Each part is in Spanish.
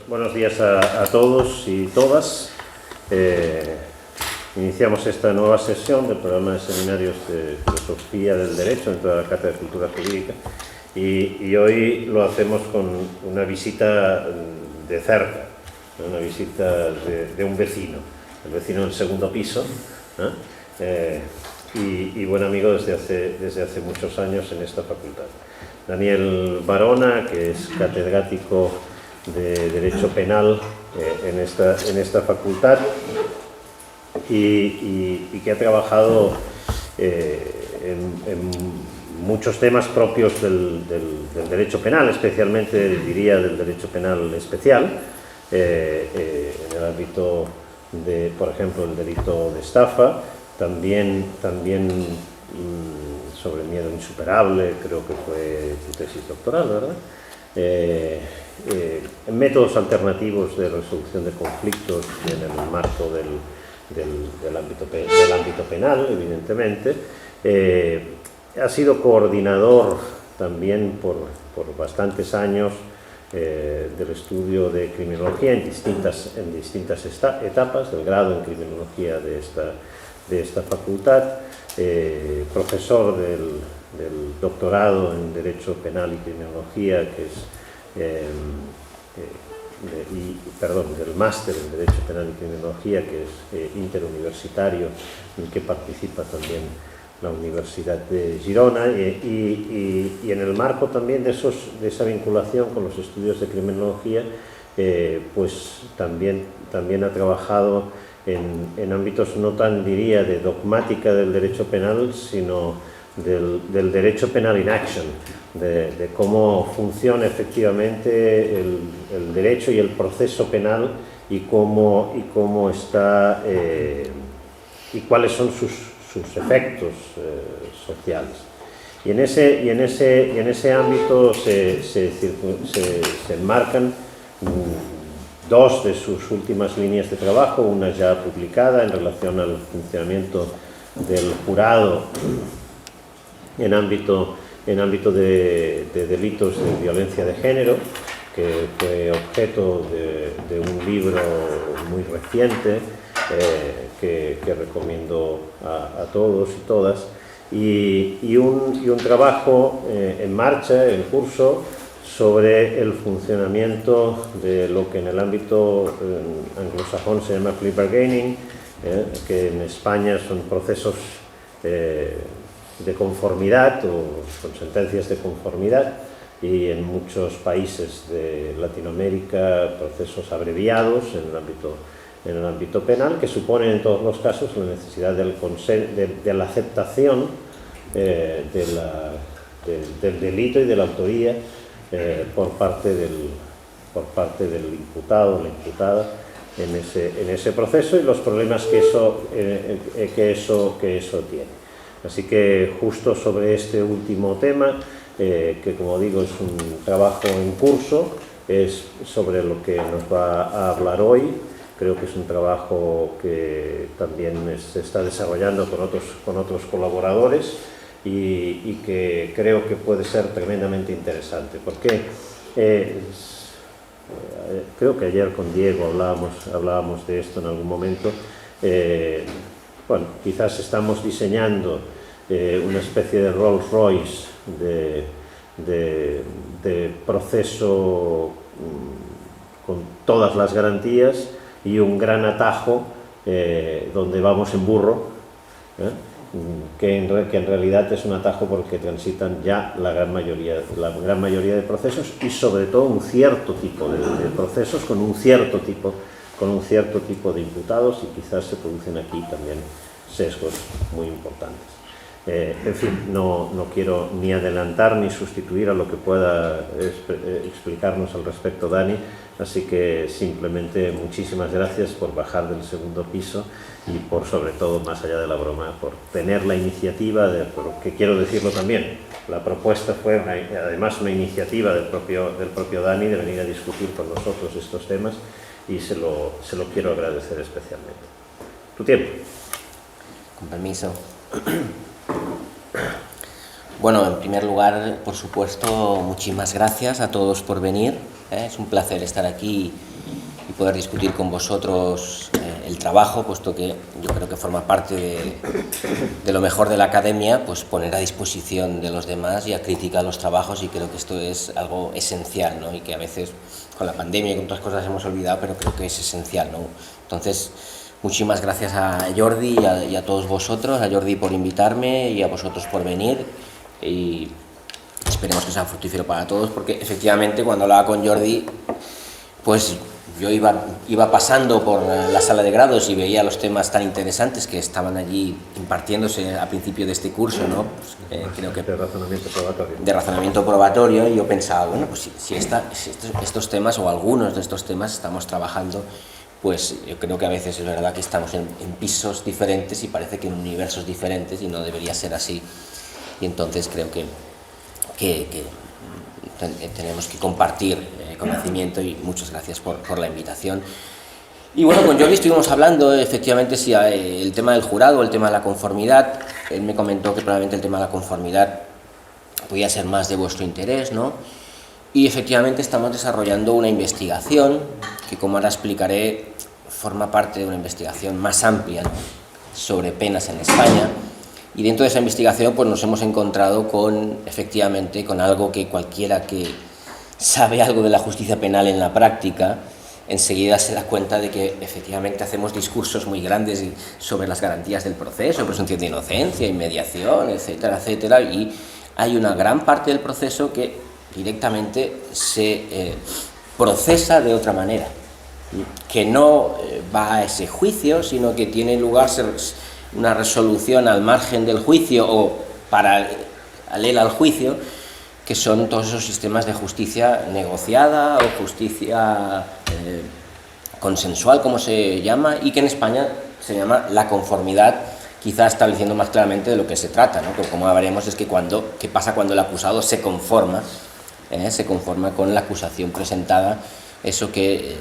Buenos días a todos y todas. Iniciamos esta nueva sesión del programa de seminarios de Filosofía del Derecho dentro de la Cátedra de Cultura Jurídica y hoy lo hacemos con una visita de cerca, una visita de un vecino, el vecino del segundo piso, y buen amigo desde hace muchos años en esta facultad. Daniel Barona, que es catedrático de Derecho Penal en esta facultad y que ha trabajado en muchos temas propios del derecho penal, especialmente diría del derecho penal especial, en el ámbito de, por ejemplo, el delito de estafa, también sobre miedo insuperable, creo que fue su tesis doctoral, ¿verdad? Métodos alternativos de resolución de conflictos en el marco del ámbito penal, evidentemente. Ha sido coordinador también por bastantes años del estudio de criminología en distintas etapas del grado en criminología de esta facultad, profesor del doctorado en Derecho Penal y Criminología, que es del máster en Derecho Penal y Criminología, que es interuniversitario, en el que participa también la Universidad de Girona, y en el marco también de esa vinculación con los estudios de criminología, pues también ha trabajado en ámbitos no tan, diría, de dogmática del derecho penal, sino del derecho penal in action, de cómo funciona efectivamente el derecho y el proceso penal y cómo está y cuáles son sus efectos sociales. Y en ese ámbito se enmarcan dos de sus últimas líneas de trabajo, una ya publicada en relación al funcionamiento del jurado en ámbito de delitos de violencia de género, que fue objeto de un libro muy reciente que recomiendo a todos y todas, y un trabajo en marcha, en curso, sobre el funcionamiento de lo que en el ámbito anglosajón se llama plea bargaining, que en España son procesos de conformidad o con sentencias de conformidad, y en muchos países de Latinoamérica procesos abreviados en el ámbito penal, que suponen en todos los casos la necesidad de la aceptación del delito y de la autoría por parte del imputado o la imputada en ese proceso, y los problemas que eso tiene. Así que justo sobre este último tema, que como digo es un trabajo en curso, es sobre lo que nos va a hablar hoy. Creo que es un trabajo que también se está desarrollando con otros colaboradores y que creo que puede ser tremendamente interesante, porque creo que ayer con Diego hablábamos de esto en algún momento. Bueno, quizás estamos diseñando una especie de Rolls Royce de proceso con todas las garantías y un gran atajo donde vamos en burro, que en realidad es un atajo por el que transitan ya la gran mayoría de procesos, y sobre todo un cierto tipo de procesos con un cierto tipo de imputados, y quizás se producen aquí también sesgos muy importantes. En fin, no quiero ni adelantar ni sustituir a lo que pueda explicarnos al respecto Dani, así que simplemente muchísimas gracias por bajar del segundo piso y por, sobre todo, más allá de la broma, por tener la iniciativa, porque quiero decirlo también, la propuesta fue además una iniciativa del propio Dani de venir a discutir con nosotros estos temas, y se lo quiero agradecer especialmente. Tu tiempo. Con permiso. Bueno, en primer lugar, por supuesto, muchísimas gracias a todos por venir. Es un placer estar aquí y poder discutir con vosotros el trabajo, puesto que yo creo que forma parte de lo mejor de la academia, pues poner a disposición de los demás y a criticar los trabajos, y creo que esto es algo esencial, ¿no? Y que a veces con la pandemia y con otras cosas hemos olvidado, pero creo que es esencial, ¿no? Entonces, muchísimas gracias a Jordi y a todos vosotros, a Jordi por invitarme y a vosotros por venir, y esperemos que sea fructífero para todos, porque efectivamente cuando hablaba con Jordi, pues yo iba pasando por la sala de grados y veía los temas tan interesantes que estaban allí impartiéndose a principio de este curso, ¿no? Pues, creo que de razonamiento probatorio. De razonamiento probatorio, y yo pensaba, bueno, pues si estos temas o algunos de estos temas estamos trabajando, pues yo creo que a veces es verdad que estamos en pisos diferentes y parece que en universos diferentes, y no debería ser así. Y entonces creo que tenemos que compartir conocimiento, y muchas gracias por la invitación. Y bueno, con Jordi estuvimos hablando, efectivamente, si el tema del jurado, el tema de la conformidad. Él me comentó que probablemente el tema de la conformidad podía ser más de vuestro interés, ¿no? Y efectivamente estamos desarrollando una investigación que, como ahora explicaré, forma parte de una investigación más amplia, ¿no?, sobre penas en España. Y dentro de esa investigación pues nos hemos encontrado efectivamente con algo que cualquiera que sabe algo de la justicia penal en la práctica enseguida se da cuenta de que efectivamente hacemos discursos muy grandes sobre las garantías del proceso, presunción de inocencia, inmediación, etcétera, etcétera, y hay una gran parte del proceso que directamente se procesa de otra manera, que no va a ese juicio, sino que tiene lugar una resolución al margen del juicio o paralela al juicio, que son todos esos sistemas de justicia negociada o justicia consensual, como se llama, y que en España se llama la conformidad, quizá estableciendo más claramente de lo que se trata, ¿no? Pero como veremos es que qué pasa cuando el acusado se conforma con la acusación presentada, eso que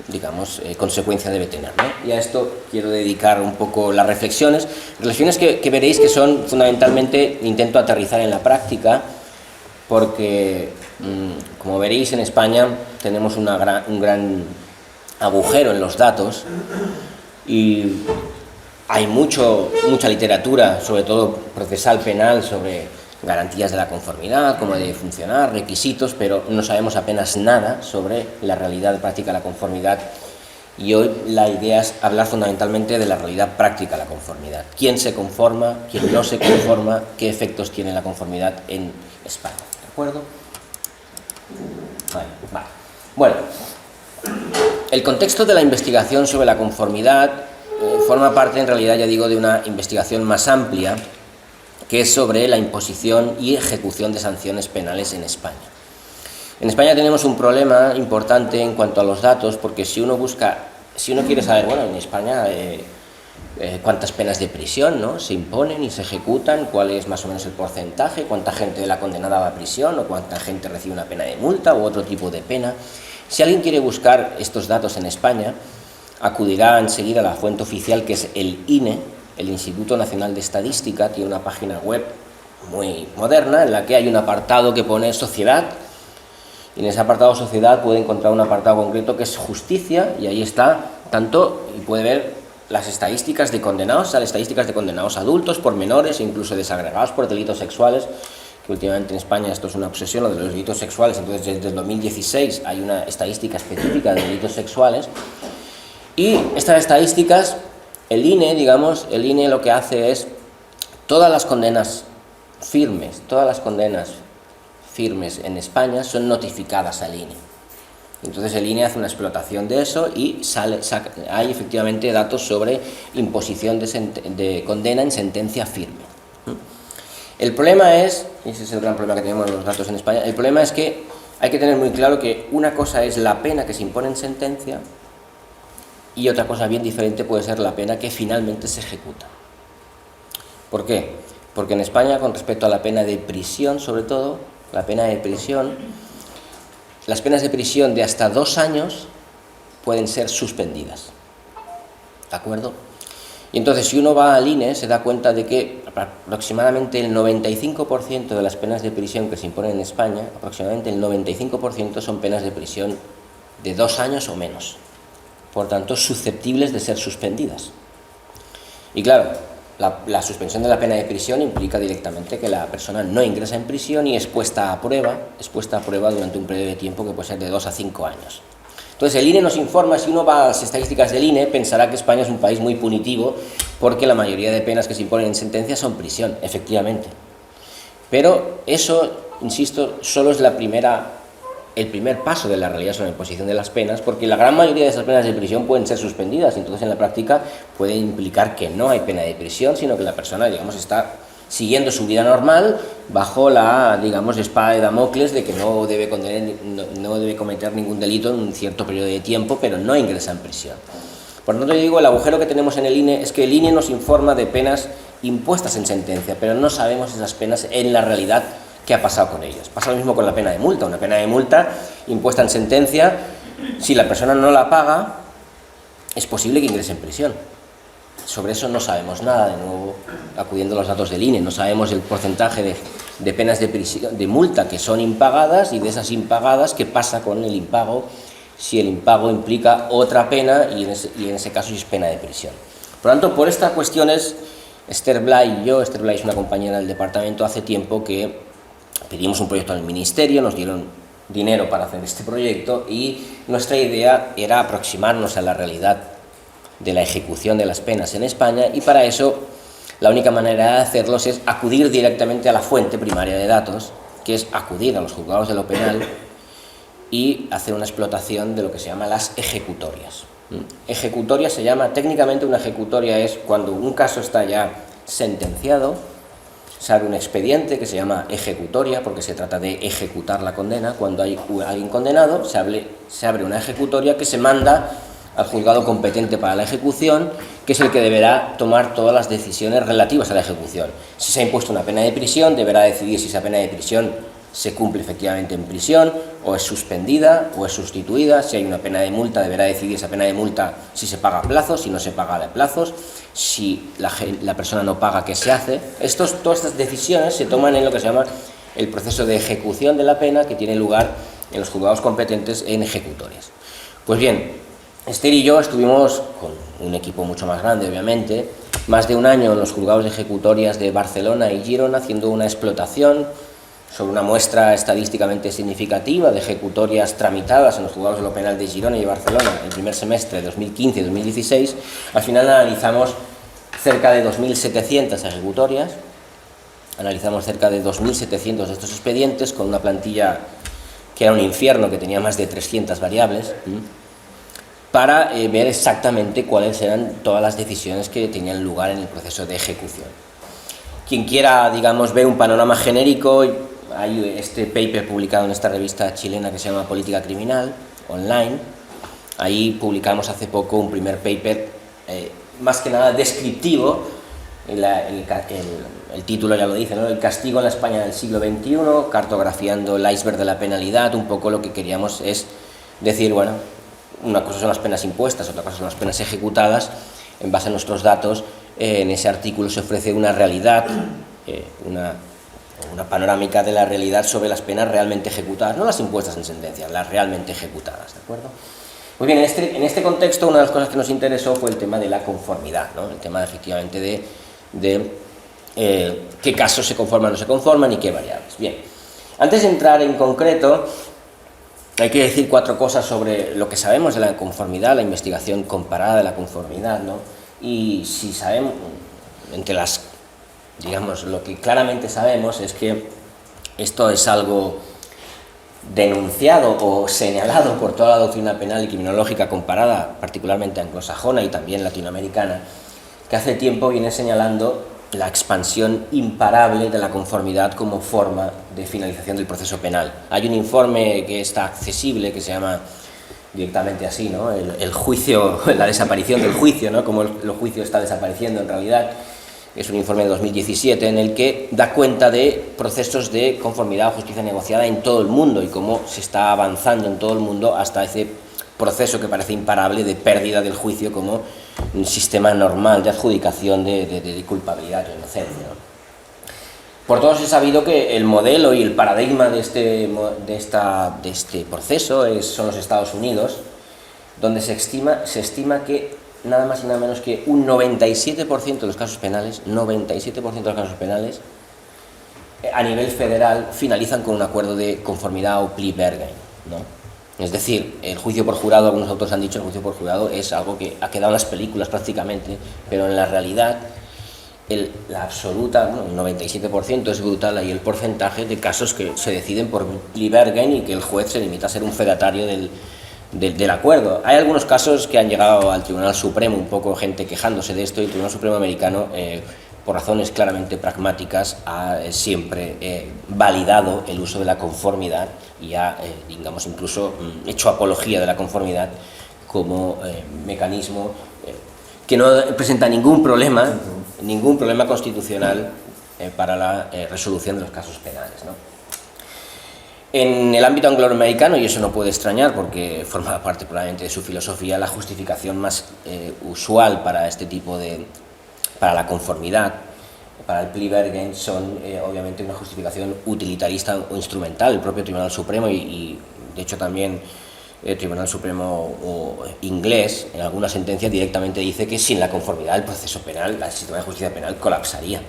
digamos, consecuencia debe tener, ¿no? Y a esto quiero dedicar un poco las reflexiones que veréis que son fundamentalmente, intento aterrizar en la práctica, porque, como veréis, en España tenemos un gran agujero en los datos, y hay mucha literatura, sobre todo procesal penal, sobre garantías de la conformidad, cómo debe funcionar, requisitos, pero no sabemos apenas nada sobre la realidad práctica de la conformidad. Y hoy la idea es hablar fundamentalmente de la realidad práctica de la conformidad. ¿Quién se conforma? ¿Quién no se conforma? ¿Qué efectos tiene la conformidad en España? ¿De acuerdo? Vale. Bueno, el contexto de la investigación sobre la conformidad forma parte, en realidad, ya digo, de una investigación más amplia, que es sobre la imposición y ejecución de sanciones penales en España. En España tenemos un problema importante en cuanto a los datos, porque si uno quiere saber, bueno, en España cuántas penas de prisión, ¿no?, se imponen y se ejecutan, cuál es más o menos el porcentaje, cuánta gente la condenada va a prisión o cuánta gente recibe una pena de multa u otro tipo de pena. Si alguien quiere buscar estos datos en España, acudirá enseguida a la fuente oficial, que es el INE, el Instituto Nacional de Estadística. Tiene una página web muy moderna en la que hay un apartado que pone sociedad, y en ese apartado sociedad puede encontrar un apartado concreto que es justicia, y ahí está y puede ver las estadísticas de condenados, estadísticas de condenados adultos, por menores e incluso desagregados por delitos sexuales, que últimamente en España esto es una obsesión, lo de los delitos sexuales. Entonces, desde el 2016 hay una estadística específica de delitos sexuales, y estas estadísticas, el INE lo que hace es, todas las condenas firmes en España son notificadas al INE. Entonces el INE hace una explotación de eso y hay efectivamente datos sobre imposición de condena en sentencia firme. El problema es, y ese es el gran problema que tenemos en los datos en España, el problema es que hay que tener muy claro que una cosa es la pena que se impone en sentencia, y otra cosa bien diferente puede ser la pena que finalmente se ejecuta. ¿Por qué? Porque en España, con respecto a la pena de prisión, sobre todo, la pena de prisión, las penas de prisión de hasta 2 años pueden ser suspendidas. ¿De acuerdo? Y entonces, si uno va al INE, se da cuenta de que aproximadamente el 95% de las penas de prisión que se imponen en España, aproximadamente el 95% son penas de prisión de 2 años o menos, por tanto susceptibles de ser suspendidas. Y claro, la suspensión de la pena de prisión implica directamente que la persona no ingresa en prisión y es puesta a prueba durante un periodo de tiempo que puede ser de 2 a 5 años. Entonces el INE nos informa, si uno va a las estadísticas del INE, pensará que España es un país muy punitivo porque la mayoría de penas que se imponen en sentencia son prisión, efectivamente. Pero eso, insisto, solo es el primer paso de la realidad sobre la imposición de las penas, porque la gran mayoría de esas penas de prisión pueden ser suspendidas, entonces en la práctica puede implicar que no hay pena de prisión, sino que la persona, digamos, está siguiendo su vida normal bajo la, digamos, espada de Damocles de que no debe cometer ningún delito en un cierto periodo de tiempo, pero no ingresa en prisión. Por lo tanto, yo digo, el agujero que tenemos en el INE es que el INE nos informa de penas impuestas en sentencia, pero no sabemos esas penas en la realidad qué ha pasado con ellas. Pasa lo mismo con la pena de multa. Una pena de multa impuesta en sentencia, si la persona no la paga, es posible que ingrese en prisión. Sobre eso no sabemos nada, de nuevo, acudiendo a los datos del INE, no sabemos el porcentaje de penas de prisión, de multa que son impagadas, y de esas impagadas, qué pasa con el impago, si el impago implica otra pena y en ese caso si es pena de prisión. Por lo tanto, por estas cuestiones, Esther Blay y yo, Esther Blay es una compañera del departamento, hace tiempo que pedimos un proyecto al Ministerio, nos dieron dinero para hacer este proyecto y nuestra idea era aproximarnos a la realidad de la ejecución de las penas en España, y para eso la única manera de hacerlos es acudir directamente a la fuente primaria de datos, que es acudir a los juzgados de lo penal y hacer una explotación de lo que se llama las ejecutorias. Ejecutoria se llama, técnicamente una ejecutoria es cuando un caso está ya sentenciado, se abre un expediente que se llama ejecutoria porque se trata de ejecutar la condena. Cuando hay alguien condenado se abre una ejecutoria que se manda al juzgado competente para la ejecución, que es el que deberá tomar todas las decisiones relativas a la ejecución. Si se ha impuesto una pena de prisión, deberá decidir si esa pena de prisión se cumple efectivamente en prisión, o es suspendida, o es sustituida. Si hay una pena de multa, deberá decidir esa pena de multa si se paga a plazos, si no se paga a plazos, si la persona no paga, ¿qué se hace? Todas estas decisiones se toman en lo que se llama el proceso de ejecución de la pena, que tiene lugar en los juzgados competentes en ejecutorias. Pues bien, Esther y yo estuvimos con un equipo mucho más grande, obviamente, más de un año en los juzgados de ejecutorias de Barcelona y Girona, haciendo una explotación sobre una muestra estadísticamente significativa de ejecutorias tramitadas en los juzgados de lo penal de Girona y Barcelona el primer semestre de 2015 y 2016. Al final analizamos cerca de 2.700 ejecutorias, analizamos cerca de 2.700 de estos expedientes con una plantilla que era un infierno, que tenía más de 300 variables, para ver exactamente cuáles eran todas las decisiones que tenían lugar en el proceso de ejecución. Quien quiera, digamos, ver un panorama genérico, hay este paper publicado en esta revista chilena que se llama Política Criminal, online. Ahí publicamos hace poco un primer paper, más que nada descriptivo. El título ya lo dice, ¿no? El castigo en la España del siglo XXI, cartografiando el iceberg de la penalidad. Un poco lo que queríamos es decir, bueno, una cosa son las penas impuestas, otra cosa son las penas ejecutadas. En base a nuestros datos, en ese artículo se ofrece una realidad, una panorámica de la realidad sobre las penas realmente ejecutadas, no las impuestas en sentencia, las realmente ejecutadas, ¿de acuerdo? Muy bien, en este contexto una de las cosas que nos interesó fue el tema de la conformidad, ¿no? El tema efectivamente de qué casos se conforman o no se conforman y qué variables. Bien, antes de entrar en concreto, hay que decir 4 cosas sobre lo que sabemos de la conformidad, la investigación comparada de la conformidad, ¿no? Y si sabemos, digamos, lo que claramente sabemos es que esto es algo denunciado o señalado por toda la doctrina penal y criminológica comparada, particularmente anglosajona y también latinoamericana, que hace tiempo viene señalando la expansión imparable de la conformidad como forma de finalización del proceso penal. Hay un informe que está accesible, que se llama directamente así, ¿no? El juicio, la desaparición del juicio, ¿no? Como el juicio está desapareciendo en realidad. Es un informe de 2017 en el que da cuenta de procesos de conformidad o justicia negociada en todo el mundo y cómo se está avanzando en todo el mundo hasta ese proceso que parece imparable de pérdida del juicio como un sistema normal de adjudicación de culpabilidad o inocencia, ¿no? Por todos es sabido que el modelo y el paradigma de este proceso son los Estados Unidos, donde se estima que nada más y nada menos que un 97% de los casos penales, 97% de los casos penales, a nivel federal finalizan con un acuerdo de conformidad o plea bargain, ¿no? Es decir, el juicio por jurado, algunos autores han dicho, el juicio por jurado es algo que ha quedado en las películas prácticamente, pero en la realidad la absoluta, bueno, el 97% es brutal ahí el porcentaje de casos que se deciden por plea bargain y que el juez se limita a ser un fedatario del acuerdo. Hay algunos casos que han llegado al Tribunal Supremo, un poco gente quejándose de esto, y el Tribunal Supremo americano, por razones claramente pragmáticas, ha siempre validado el uso de la conformidad y ha, digamos, incluso hecho apología de la conformidad como mecanismo que no presenta ningún problema constitucional para la resolución de los casos penales, ¿no? En el ámbito angloamericano, y eso no puede extrañar porque forma parte probablemente de su filosofía, la justificación más usual para este tipo para la conformidad, para el plea bargain, son obviamente una justificación utilitarista o instrumental. El propio Tribunal Supremo y de hecho también el Tribunal Supremo inglés, en alguna sentencia directamente dice que sin la conformidad del proceso penal, el sistema de justicia penal colapsaría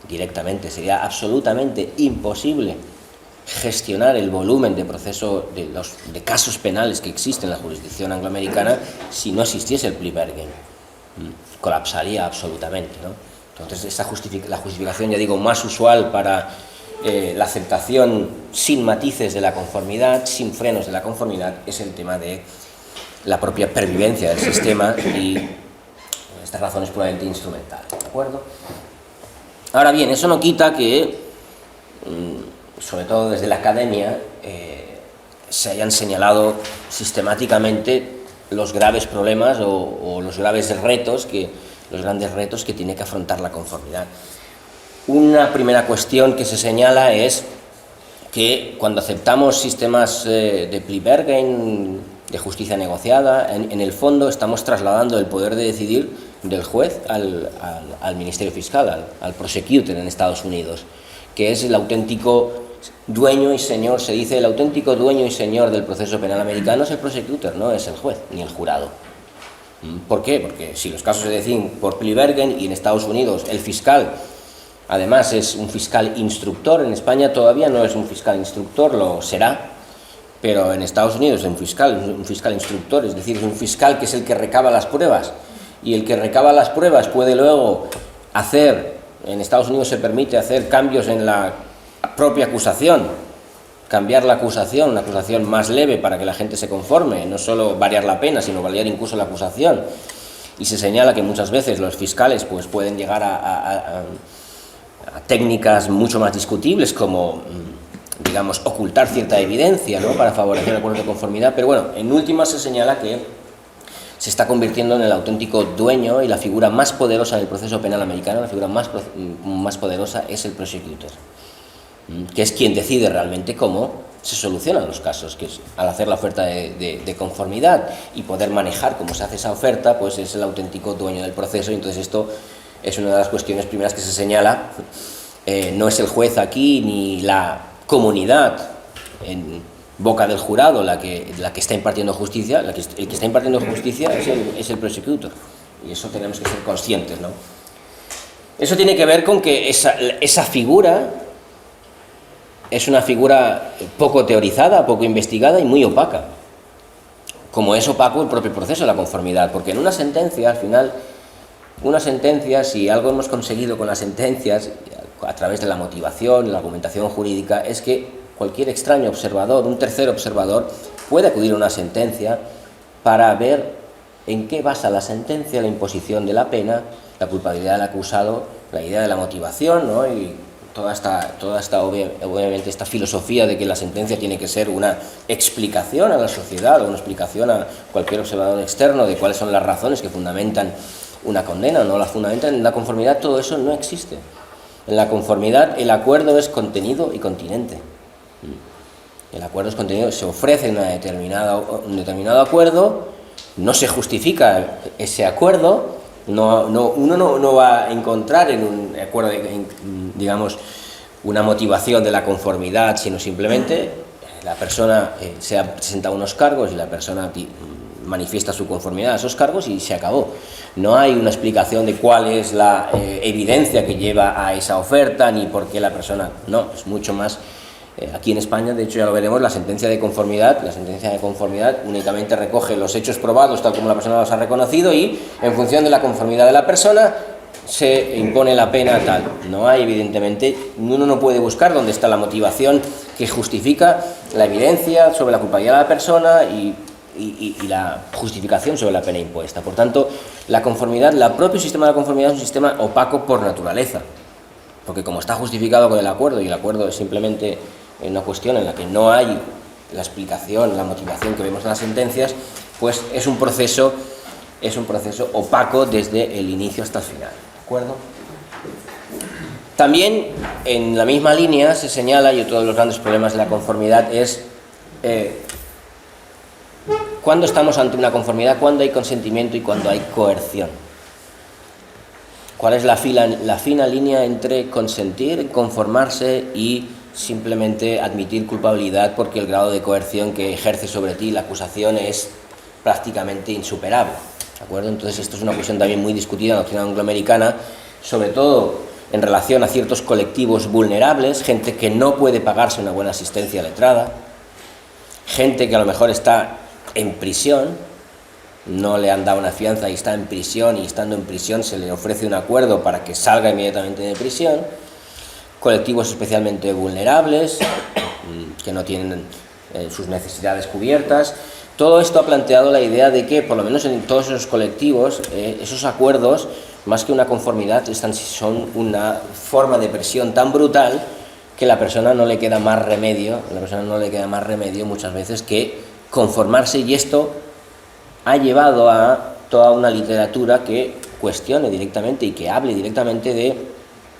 directamente. Sería absolutamente imposible gestionar el volumen de de casos penales que existen en la jurisdicción angloamericana si no existiese el plea bargain. Colapsaría absolutamente, ¿no? Entonces, la justificación, ya digo, más usual para la aceptación sin matices de la conformidad, sin frenos de la conformidad, es el tema de la propia pervivencia del sistema, y esta razón es puramente instrumental, ¿de acuerdo? Ahora bien, eso no quita que, sobre todo desde la academia, se hayan señalado sistemáticamente los graves problemas o los grandes retos que tiene que afrontar la conformidad. Una primera cuestión que se señala es que cuando aceptamos sistemas de plea bargain, de justicia negociada, en el fondo estamos trasladando el poder de decidir del juez al Ministerio Fiscal, al prosecutor en Estados Unidos, que es el auténtico dueño y señor. Se dice el auténtico dueño y señor del proceso penal americano es el prosecutor, no es el juez ni el jurado. ¿Por qué? Porque si los casos se deciden por plea bargain y en Estados Unidos el fiscal además es un fiscal instructor, en España todavía no es un fiscal instructor, lo será, pero en Estados Unidos es un fiscal instructor, es decir, es un fiscal que es el que recaba las pruebas, y el que recaba las pruebas puede luego en Estados Unidos se permite hacer cambios en la propia acusación, cambiar la acusación, una acusación más leve para que la gente se conforme, no solo variar la pena, sino variar incluso la acusación. Y se señala que muchas veces los fiscales pues pueden llegar a técnicas mucho más discutibles, como, digamos, ocultar cierta evidencia, ¿no?, para favorecer el acuerdo de conformidad, pero bueno, en última se señala que se está convirtiendo en el auténtico dueño y la figura más poderosa del proceso penal americano. La figura más poderosa es el prosecutor, que es quien decide realmente cómo se solucionan los casos, que es, al hacer la oferta de conformidad y poder manejar cómo se hace esa oferta, pues es el auténtico dueño del proceso. Y entonces esto es una de las cuestiones primeras que se señala. No es el juez aquí ni la comunidad en boca del jurado la que está impartiendo justicia. El que está impartiendo justicia es el prosecutor, y eso tenemos que ser conscientes, ¿no? Eso tiene que ver con que esa figura es una figura poco teorizada, poco investigada y muy opaca, como es opaco el propio proceso de la conformidad, porque en una sentencia, al final, si algo hemos conseguido con las sentencias, a través de la motivación, la argumentación jurídica, es que cualquier extraño observador, un tercer observador, puede acudir a una sentencia para ver en qué basa la sentencia, la imposición de la pena, la culpabilidad del acusado, la idea de la motivación, ¿no?, y toda esta obviamente esta filosofía de que la sentencia tiene que ser una explicación a la sociedad o una explicación a cualquier observador externo de cuáles son las razones que fundamentan una condena o no la fundamentan. En la conformidad todo eso no existe. En la conformidad el acuerdo es contenido y continente. El acuerdo es contenido, se ofrece un determinado acuerdo no se justifica ese acuerdo, uno no va a encontrar en un acuerdo, digamos, una motivación de la conformidad, sino simplemente la persona se ha presentado unos cargos y la persona manifiesta su conformidad a esos cargos y se acabó. No hay una explicación de cuál es la evidencia que lleva a esa oferta ni por qué la persona... No, es mucho más... aquí en España, de hecho ya lo veremos, la sentencia de conformidad únicamente recoge los hechos probados tal como la persona los ha reconocido y en función de la conformidad de la persona se impone la pena tal. No hay, evidentemente, uno no puede buscar dónde está la motivación que justifica la evidencia sobre la culpabilidad de la persona y la justificación sobre la pena impuesta. Por tanto, la conformidad, el propio sistema de la conformidad es un sistema opaco por naturaleza, porque como está justificado con el acuerdo y el acuerdo es simplemente una cuestión en la que no hay la explicación, la motivación que vemos en las sentencias, pues es un proceso opaco desde el inicio hasta el final. ¿De acuerdo? También en la misma línea se señala, y otro de los grandes problemas de la conformidad es cuándo estamos ante una conformidad, cuándo hay consentimiento y cuándo hay coerción. ¿Cuál es la fina línea entre consentir, conformarse y simplemente admitir culpabilidad porque el grado de coerción que ejerce sobre ti la acusación es prácticamente insuperable? ¿De acuerdo? Entonces esto es una cuestión también muy discutida en la doctrina angloamericana, sobre todo en relación a ciertos colectivos vulnerables, gente que no puede pagarse una buena asistencia letrada, gente que a lo mejor está en prisión, no le han dado una fianza y está en prisión, y estando en prisión se le ofrece un acuerdo para que salga inmediatamente de prisión, colectivos especialmente vulnerables, que no tienen sus necesidades cubiertas. Todo esto ha planteado la idea de que, por lo menos en todos esos colectivos, esos acuerdos, más que una conformidad, son una forma de presión tan brutal que a la persona no le queda más remedio muchas veces que conformarse, y esto ha llevado a toda una literatura que cuestione directamente y que hable directamente de,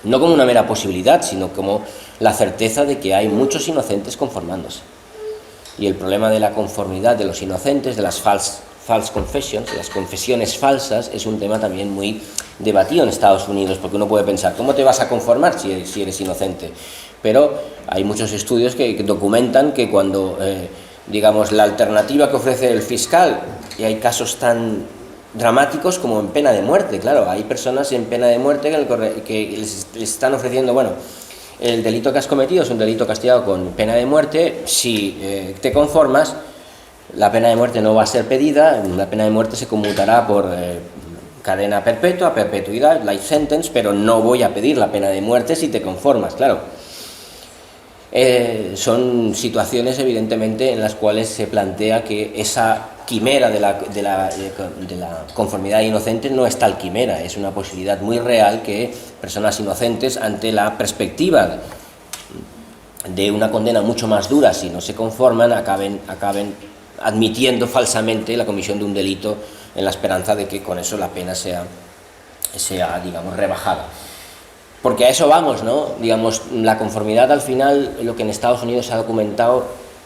no como una mera posibilidad, sino como la certeza de que hay muchos inocentes conformándose. Y el problema de la conformidad de los inocentes, de las false confessions, de las confesiones falsas, es un tema también muy debatido en Estados Unidos, porque uno puede pensar, ¿cómo te vas a conformar si eres inocente? Pero hay muchos estudios que documentan que cuando, digamos, la alternativa que ofrece el fiscal, y hay casos tan dramáticos como en pena de muerte, claro, hay personas en pena de muerte que les están ofreciendo, bueno, el delito que has cometido es un delito castigado con pena de muerte, si te conformas, la pena de muerte no va a ser pedida, la pena de muerte se conmutará por cadena perpetua, perpetuidad, life sentence, pero no voy a pedir la pena de muerte si te conformas, claro. Son situaciones evidentemente en las cuales se plantea que esa quimera de la conformidad inocente no es tal quimera, es una posibilidad muy real que personas inocentes, ante la perspectiva de una condena mucho más dura si no se conforman, acaben admitiendo falsamente la comisión de un delito en la esperanza de que con eso la pena sea digamos, rebajada. Porque a eso vamos, ¿no? Digamos, la conformidad al final, lo que en Estados Unidos se ha documentado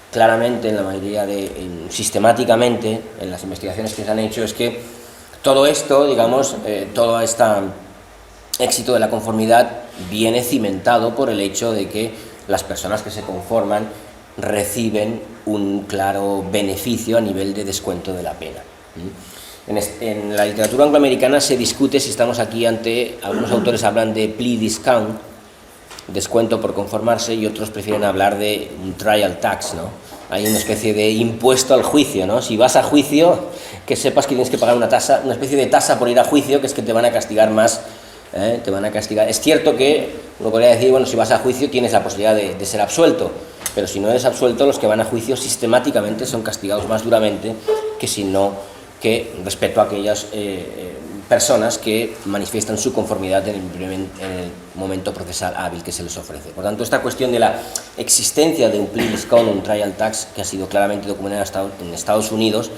claramente en la mayoría sistemáticamente en las investigaciones que se han hecho, es que todo esto, digamos, todo este éxito de la conformidad viene cimentado por el hecho de que las personas que se conforman reciben un claro beneficio a nivel de descuento de la pena. En la literatura angloamericana se discute si estamos aquí ante, algunos autores hablan de plea discount, descuento por conformarse, y otros prefieren hablar de un trial tax, ¿no? Hay una especie de impuesto al juicio, ¿no? Si vas a juicio, que sepas que tienes que pagar una especie de tasa por ir a juicio, que es que te van a castigar más, te van a castigar. Es cierto que uno podría decir, bueno, si vas a juicio tienes la posibilidad de ser absuelto, pero si no eres absuelto, los que van a juicio sistemáticamente son castigados más duramente que respecto a aquellas personas que manifiestan su conformidad en el momento procesal hábil que se les ofrece. Por tanto, esta cuestión de la existencia de un plea discount o un trial tax, que ha sido claramente documentada en Estados Unidos,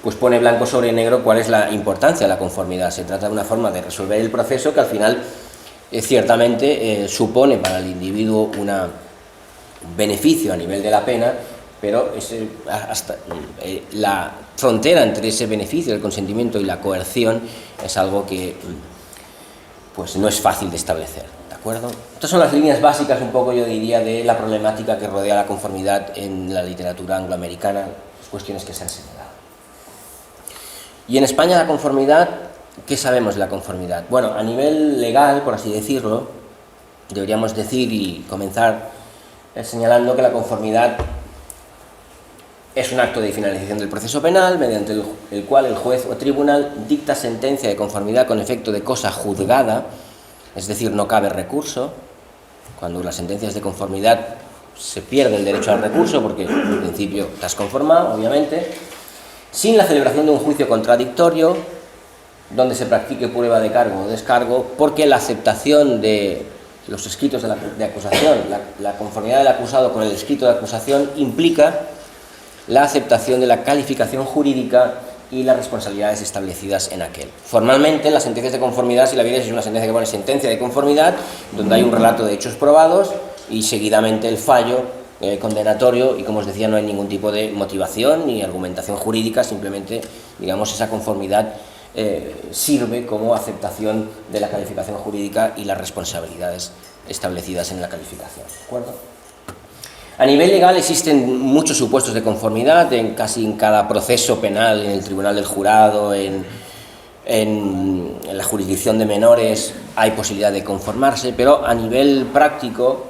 pues pone blanco sobre negro cuál es la importancia de la conformidad. Se trata de una forma de resolver el proceso que al final ciertamente supone para el individuo un beneficio a nivel de la pena, pero la frontera entre ese beneficio, el consentimiento y la coerción es algo que pues no es fácil de establecer, ¿de acuerdo? Estas son las líneas básicas, un poco yo diría, de la problemática que rodea la conformidad en la literatura angloamericana, las cuestiones que se han señalado. Y en España la conformidad, ¿qué sabemos de la conformidad? Bueno, a nivel legal, por así decirlo, deberíamos decir y comenzar señalando que la conformidad es un acto de finalización del proceso penal mediante el cual el juez o tribunal dicta sentencia de conformidad con efecto de cosa juzgada, es decir, no cabe recurso. Cuando las sentencias de conformidad se pierde el derecho al recurso porque en principio te has conformado, obviamente, sin la celebración de un juicio contradictorio donde se practique prueba de cargo o descargo, porque la aceptación de los escritos de acusación, la conformidad del acusado con el escrito de acusación implica la aceptación de la calificación jurídica y las responsabilidades establecidas en aquel. Formalmente, las sentencias de conformidad, si la vieres, es una sentencia que pone sentencia de conformidad, donde hay un relato de hechos probados y seguidamente el fallo condenatorio, y como os decía, no hay ningún tipo de motivación ni argumentación jurídica, simplemente, digamos, esa conformidad sirve como aceptación de la calificación jurídica y las responsabilidades establecidas en la calificación, ¿de acuerdo? A nivel legal existen muchos supuestos de conformidad casi en cada proceso penal, en el tribunal del jurado, en la jurisdicción de menores hay posibilidad de conformarse, pero a nivel práctico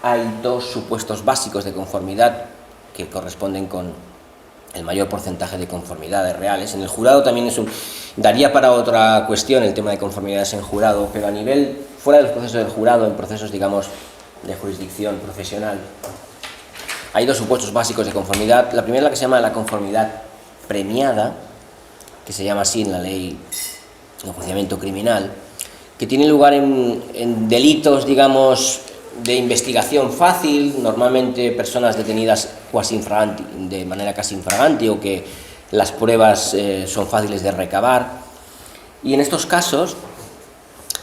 hay dos supuestos básicos de conformidad que corresponden con el mayor porcentaje de conformidades reales. En el jurado también daría para otra cuestión el tema de conformidades en jurado, pero a nivel fuera de los procesos del jurado, en procesos, digamos, de jurisdicción profesional, hay dos supuestos básicos de conformidad. La primera es la que se llama la conformidad premiada, que se llama así en la ley de enjuiciamiento criminal, que tiene lugar en delitos, digamos, de investigación fácil, normalmente personas detenidas de manera casi infraganti o que las pruebas son fáciles de recabar. Y en estos casos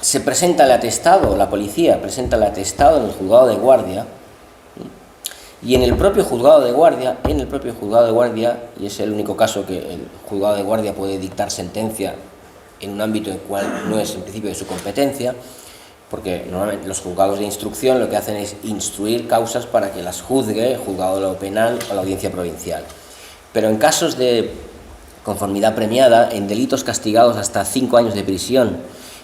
se presenta el atestado, la policía presenta el atestado en el juzgado de guardia, y en el propio juzgado de guardia, y es el único caso que el juzgado de guardia puede dictar sentencia en un ámbito en el cual no es en principio de su competencia, porque normalmente los juzgados de instrucción lo que hacen es instruir causas para que las juzgue el juzgado de lo penal o la audiencia provincial. Pero en casos de conformidad premiada, en delitos castigados hasta 5 años de prisión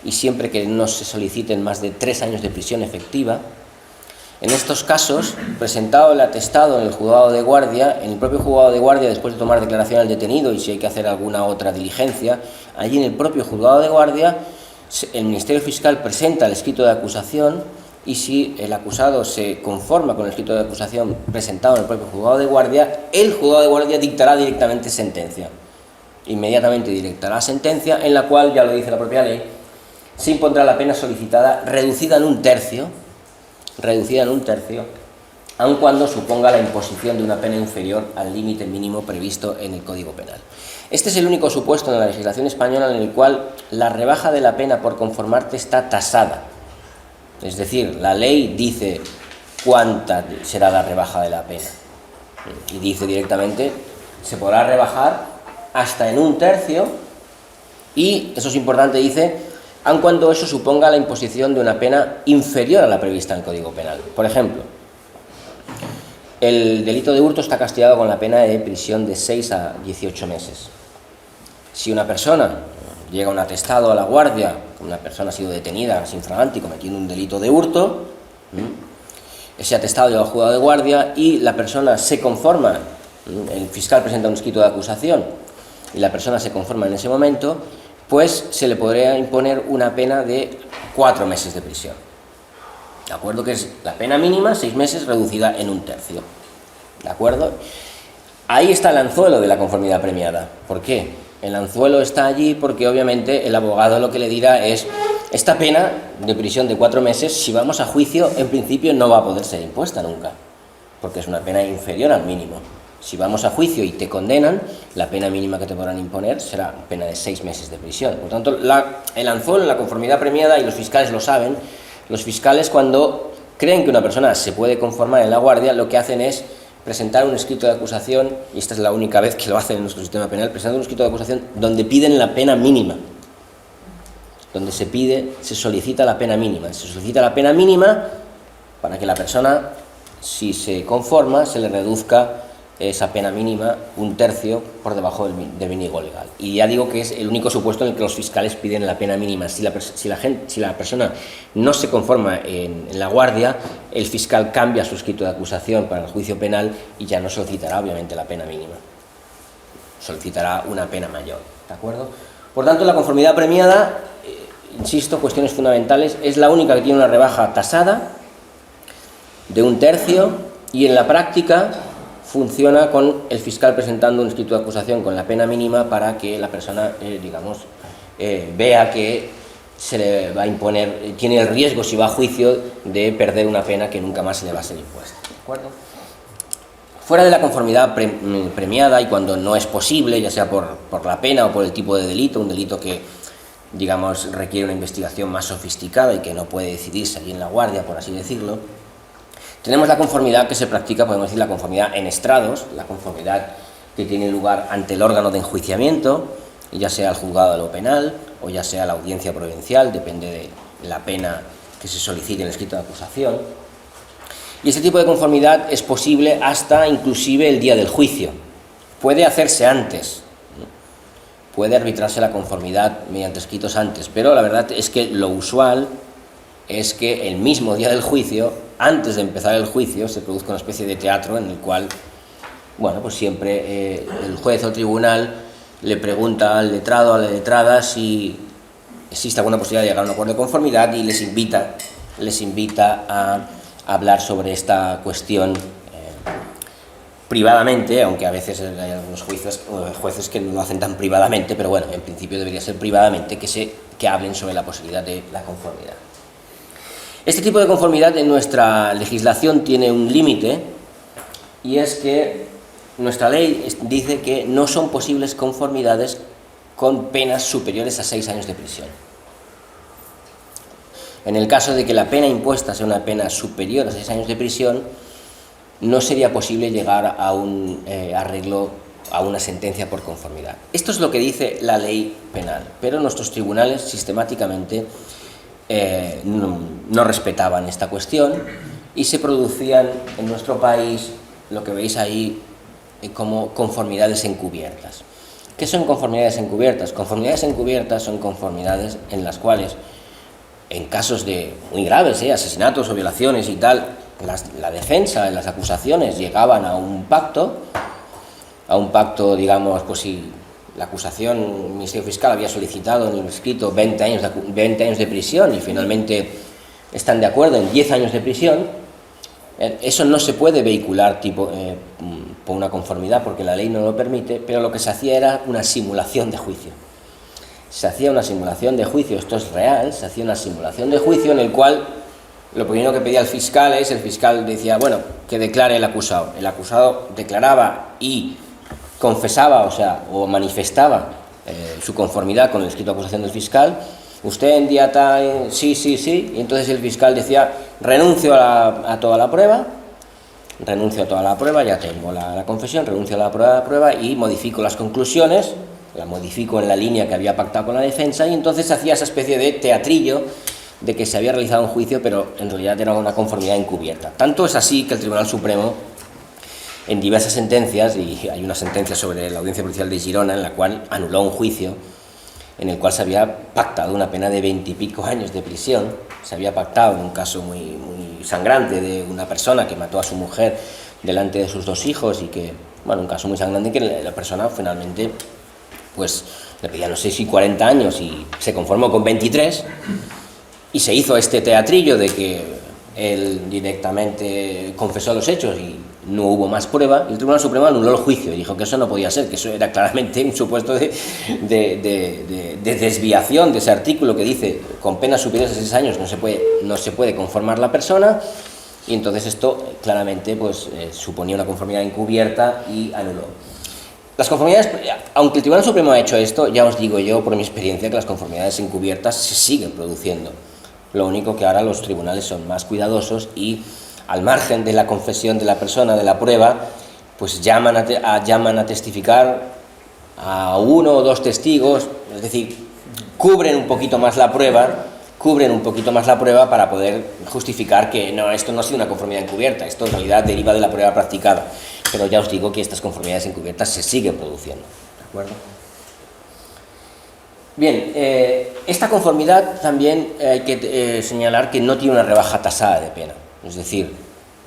y siempre que no se soliciten más de 3 años de prisión efectiva, en estos casos, presentado el atestado en el juzgado de guardia, en el propio juzgado de guardia, después de tomar declaración al detenido y si hay que hacer alguna otra diligencia, allí en el propio juzgado de guardia, el Ministerio Fiscal presenta el escrito de acusación y si el acusado se conforma con el escrito de acusación presentado en el propio juzgado de guardia, el juzgado de guardia dictará directamente sentencia. Inmediatamente dictará sentencia en la cual, ya lo dice la propia ley, se impondrá la pena solicitada reducida en un tercio, aun cuando suponga la imposición de una pena inferior al límite mínimo previsto en el Código Penal. Este es el único supuesto en la legislación española en el cual la rebaja de la pena por conformarte está tasada. Es decir, la ley dice cuánta será la rebaja de la pena. Y dice directamente, se podrá rebajar hasta en un tercio, y, eso es importante, dice, aun cuando eso suponga la imposición de una pena inferior a la prevista en el Código Penal. Por ejemplo, el delito de hurto está castigado con la pena de prisión de 6 a 18 meses. Si una persona llega un atestado a la guardia, una persona ha sido detenida sin infraganti cometiendo un delito de hurto, ese atestado llega al juzgado de guardia y la persona se conforma, el fiscal presenta un escrito de acusación y la persona se conforma en ese momento, pues se le podría imponer una pena de 4 meses de prisión. ¿De acuerdo? Que es la pena mínima, 6 meses, reducida en un tercio. ¿De acuerdo? Ahí está el anzuelo de la conformidad premiada. ¿Por qué? El anzuelo está allí porque obviamente el abogado lo que le dirá es: esta pena de prisión de 4 meses, si vamos a juicio, en principio no va a poder ser impuesta nunca, porque es una pena inferior al mínimo. Si vamos a juicio y te condenan, la pena mínima que te podrán imponer será pena de 6 meses de prisión. Por tanto, el anzuelo, la conformidad premiada, y los fiscales lo saben, los fiscales cuando creen que una persona se puede conformar en la guardia, lo que hacen es presentar un escrito de acusación, y esta es la única vez que lo hacen en nuestro sistema penal, presentar un escrito de acusación donde piden la pena mínima, donde se solicita la pena mínima. Se solicita la pena mínima para que la persona, si se conforma, se le reduzca esa pena mínima 1/3 por debajo del mínimo legal. Y ya digo que es el único supuesto en el que los fiscales piden la pena mínima. Si la persona no se conforma en la guardia, el fiscal cambia su escrito de acusación para el juicio penal y ya no solicitará obviamente la pena mínima, solicitará una pena mayor, ¿de acuerdo? Por tanto, la conformidad premiada, insisto, cuestiones fundamentales, es la única que tiene una rebaja tasada de 1/3 y en la práctica funciona con el fiscal presentando un escrito de acusación con la pena mínima para que la persona, vea que se le va a imponer, tiene el riesgo, si va a juicio, de perder una pena que nunca más se le va a ser impuesta, ¿de acuerdo? Fuera de la conformidad premiada y cuando no es posible, ya sea por la pena o por el tipo de delito, un delito que, digamos, requiere una investigación más sofisticada y que no puede decidirse allí en la guardia, por así decirlo, tenemos la conformidad que se practica, podemos decir, la conformidad en estrados, la conformidad que tiene lugar ante el órgano de enjuiciamiento, ya sea el juzgado de lo penal o ya sea la audiencia provincial, depende de la pena que se solicite en el escrito de acusación. Y ese tipo de conformidad es posible hasta inclusive el día del juicio. Puede hacerse antes, puede arbitrarse la conformidad mediante escritos antes, pero la verdad es que lo usual es que el mismo día del juicio, antes de empezar el juicio, se produzca una especie de teatro en el cual, bueno, pues siempre el juez o el tribunal le pregunta al letrado o a la letrada si existe alguna posibilidad de llegar a un acuerdo de conformidad y les invita a hablar sobre esta cuestión privadamente, aunque a veces hay algunos jueces que no lo hacen tan privadamente, pero bueno, en principio debería ser privadamente que hablen sobre la posibilidad de la conformidad. Este tipo de conformidad en nuestra legislación tiene un límite, y es que nuestra ley dice que no son posibles conformidades con penas superiores a 6 años de prisión. En el caso de que la pena impuesta sea una pena superior a 6 años de prisión, no sería posible llegar a un arreglo, a una sentencia por conformidad. Esto es lo que dice la ley penal, pero nuestros tribunales sistemáticamente no respetaban esta cuestión y se producían en nuestro país lo que veis ahí como conformidades encubiertas. ¿Qué son conformidades encubiertas? Conformidades encubiertas son conformidades en las cuales, en casos muy graves, asesinatos o violaciones y tal, la defensa, las acusaciones llegaban a un pacto, digamos, pues si la acusación, el Ministerio Fiscal había solicitado en el escrito 20 años de prisión y finalmente están de acuerdo en 10 años de prisión, eso no se puede vehicular por una conformidad porque la ley no lo permite, pero lo que se hacía era una simulación de juicio. Se hacía una simulación de juicio, esto es real, se hacía una simulación de juicio en el cual lo primero que pedía el fiscal decía, bueno, que declare el acusado. El acusado declaraba y confesaba, o manifestaba su conformidad con el escrito de acusación del fiscal. Usted en día tal, sí, y entonces el fiscal decía, renuncio a toda la prueba, ya tengo la confesión, renuncio a la prueba y modifico las conclusiones, la modifico en la línea que había pactado con la defensa, y entonces hacía esa especie de teatrillo de que se había realizado un juicio, pero en realidad era una conformidad encubierta. Tanto es así que el Tribunal Supremo, en diversas sentencias, y hay una sentencia sobre la Audiencia Provincial de Girona en la cual anuló un juicio en el cual se había pactado una pena de 20 y pico años de prisión, se había pactado en un caso muy sangrante de una persona que mató a su mujer delante de sus 2 hijos y que, bueno, un caso muy sangrante que la persona finalmente, pues, le pedían los 6 y 40 años y se conformó con 23 y se hizo este teatrillo de que él directamente confesó los hechos y no hubo más prueba, y el Tribunal Supremo anuló el juicio y dijo que eso no podía ser, que eso era claramente un supuesto de desviación de ese artículo que dice con penas superiores a 6 años no se puede conformar la persona, y entonces esto claramente suponía una conformidad encubierta y anuló. Las conformidades, aunque el Tribunal Supremo ha hecho esto, ya os digo yo por mi experiencia que las conformidades encubiertas se siguen produciendo. Lo único que ahora los tribunales son más cuidadosos y al margen de la confesión de la persona, de la prueba, pues llaman a testificar a uno o dos testigos, es decir, cubren un poquito más la prueba para poder justificar que no, esto no ha sido una conformidad encubierta, esto en realidad deriva de la prueba practicada. Pero ya os digo que estas conformidades encubiertas se siguen produciendo, ¿de acuerdo? Bien, esta conformidad también hay que señalar que no tiene una rebaja tasada de pena, es decir,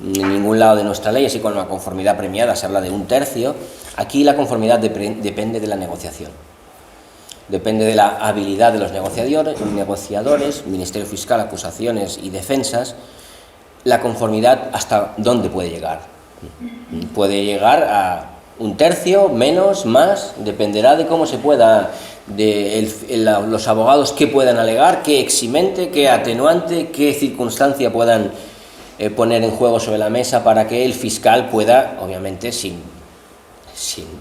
en ningún lado de nuestra ley, así como la conformidad premiada se habla de 1/3, aquí la conformidad depende de la negociación. Depende de la habilidad de los negociadores, Ministerio Fiscal, acusaciones y defensas, la conformidad hasta dónde puede llegar. Puede llegar a 1/3, menos, más, dependerá de cómo se pueda, de los abogados qué puedan alegar, qué eximente, qué atenuante, qué circunstancia puedan poner en juego sobre la mesa para que el fiscal pueda, obviamente sin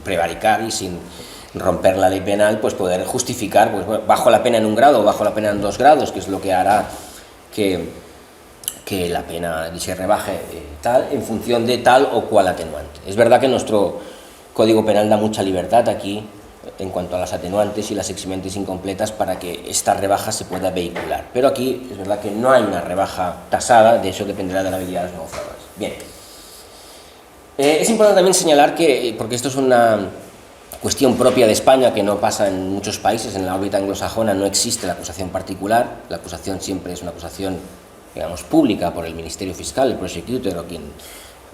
prevaricar y sin romper la ley penal, pues poder justificar, pues bajo la pena en 1 grado o bajo la pena en 2 grados, que es lo que hará que la pena se rebaje tal en función de tal o cual atenuante. Es verdad que nuestro Código Penal da mucha libertad aquí en cuanto a las atenuantes y las eximentes incompletas para que esta rebaja se pueda vehicular, pero aquí es verdad que no hay una rebaja tasada, de eso dependerá de la habilidad de los negociadores. Bien, es importante también señalar que, porque esto es una cuestión propia de España que no pasa en muchos países, en la órbita anglosajona no existe la acusación particular, la acusación siempre es una acusación, digamos, pública por el Ministerio Fiscal, el prosecutor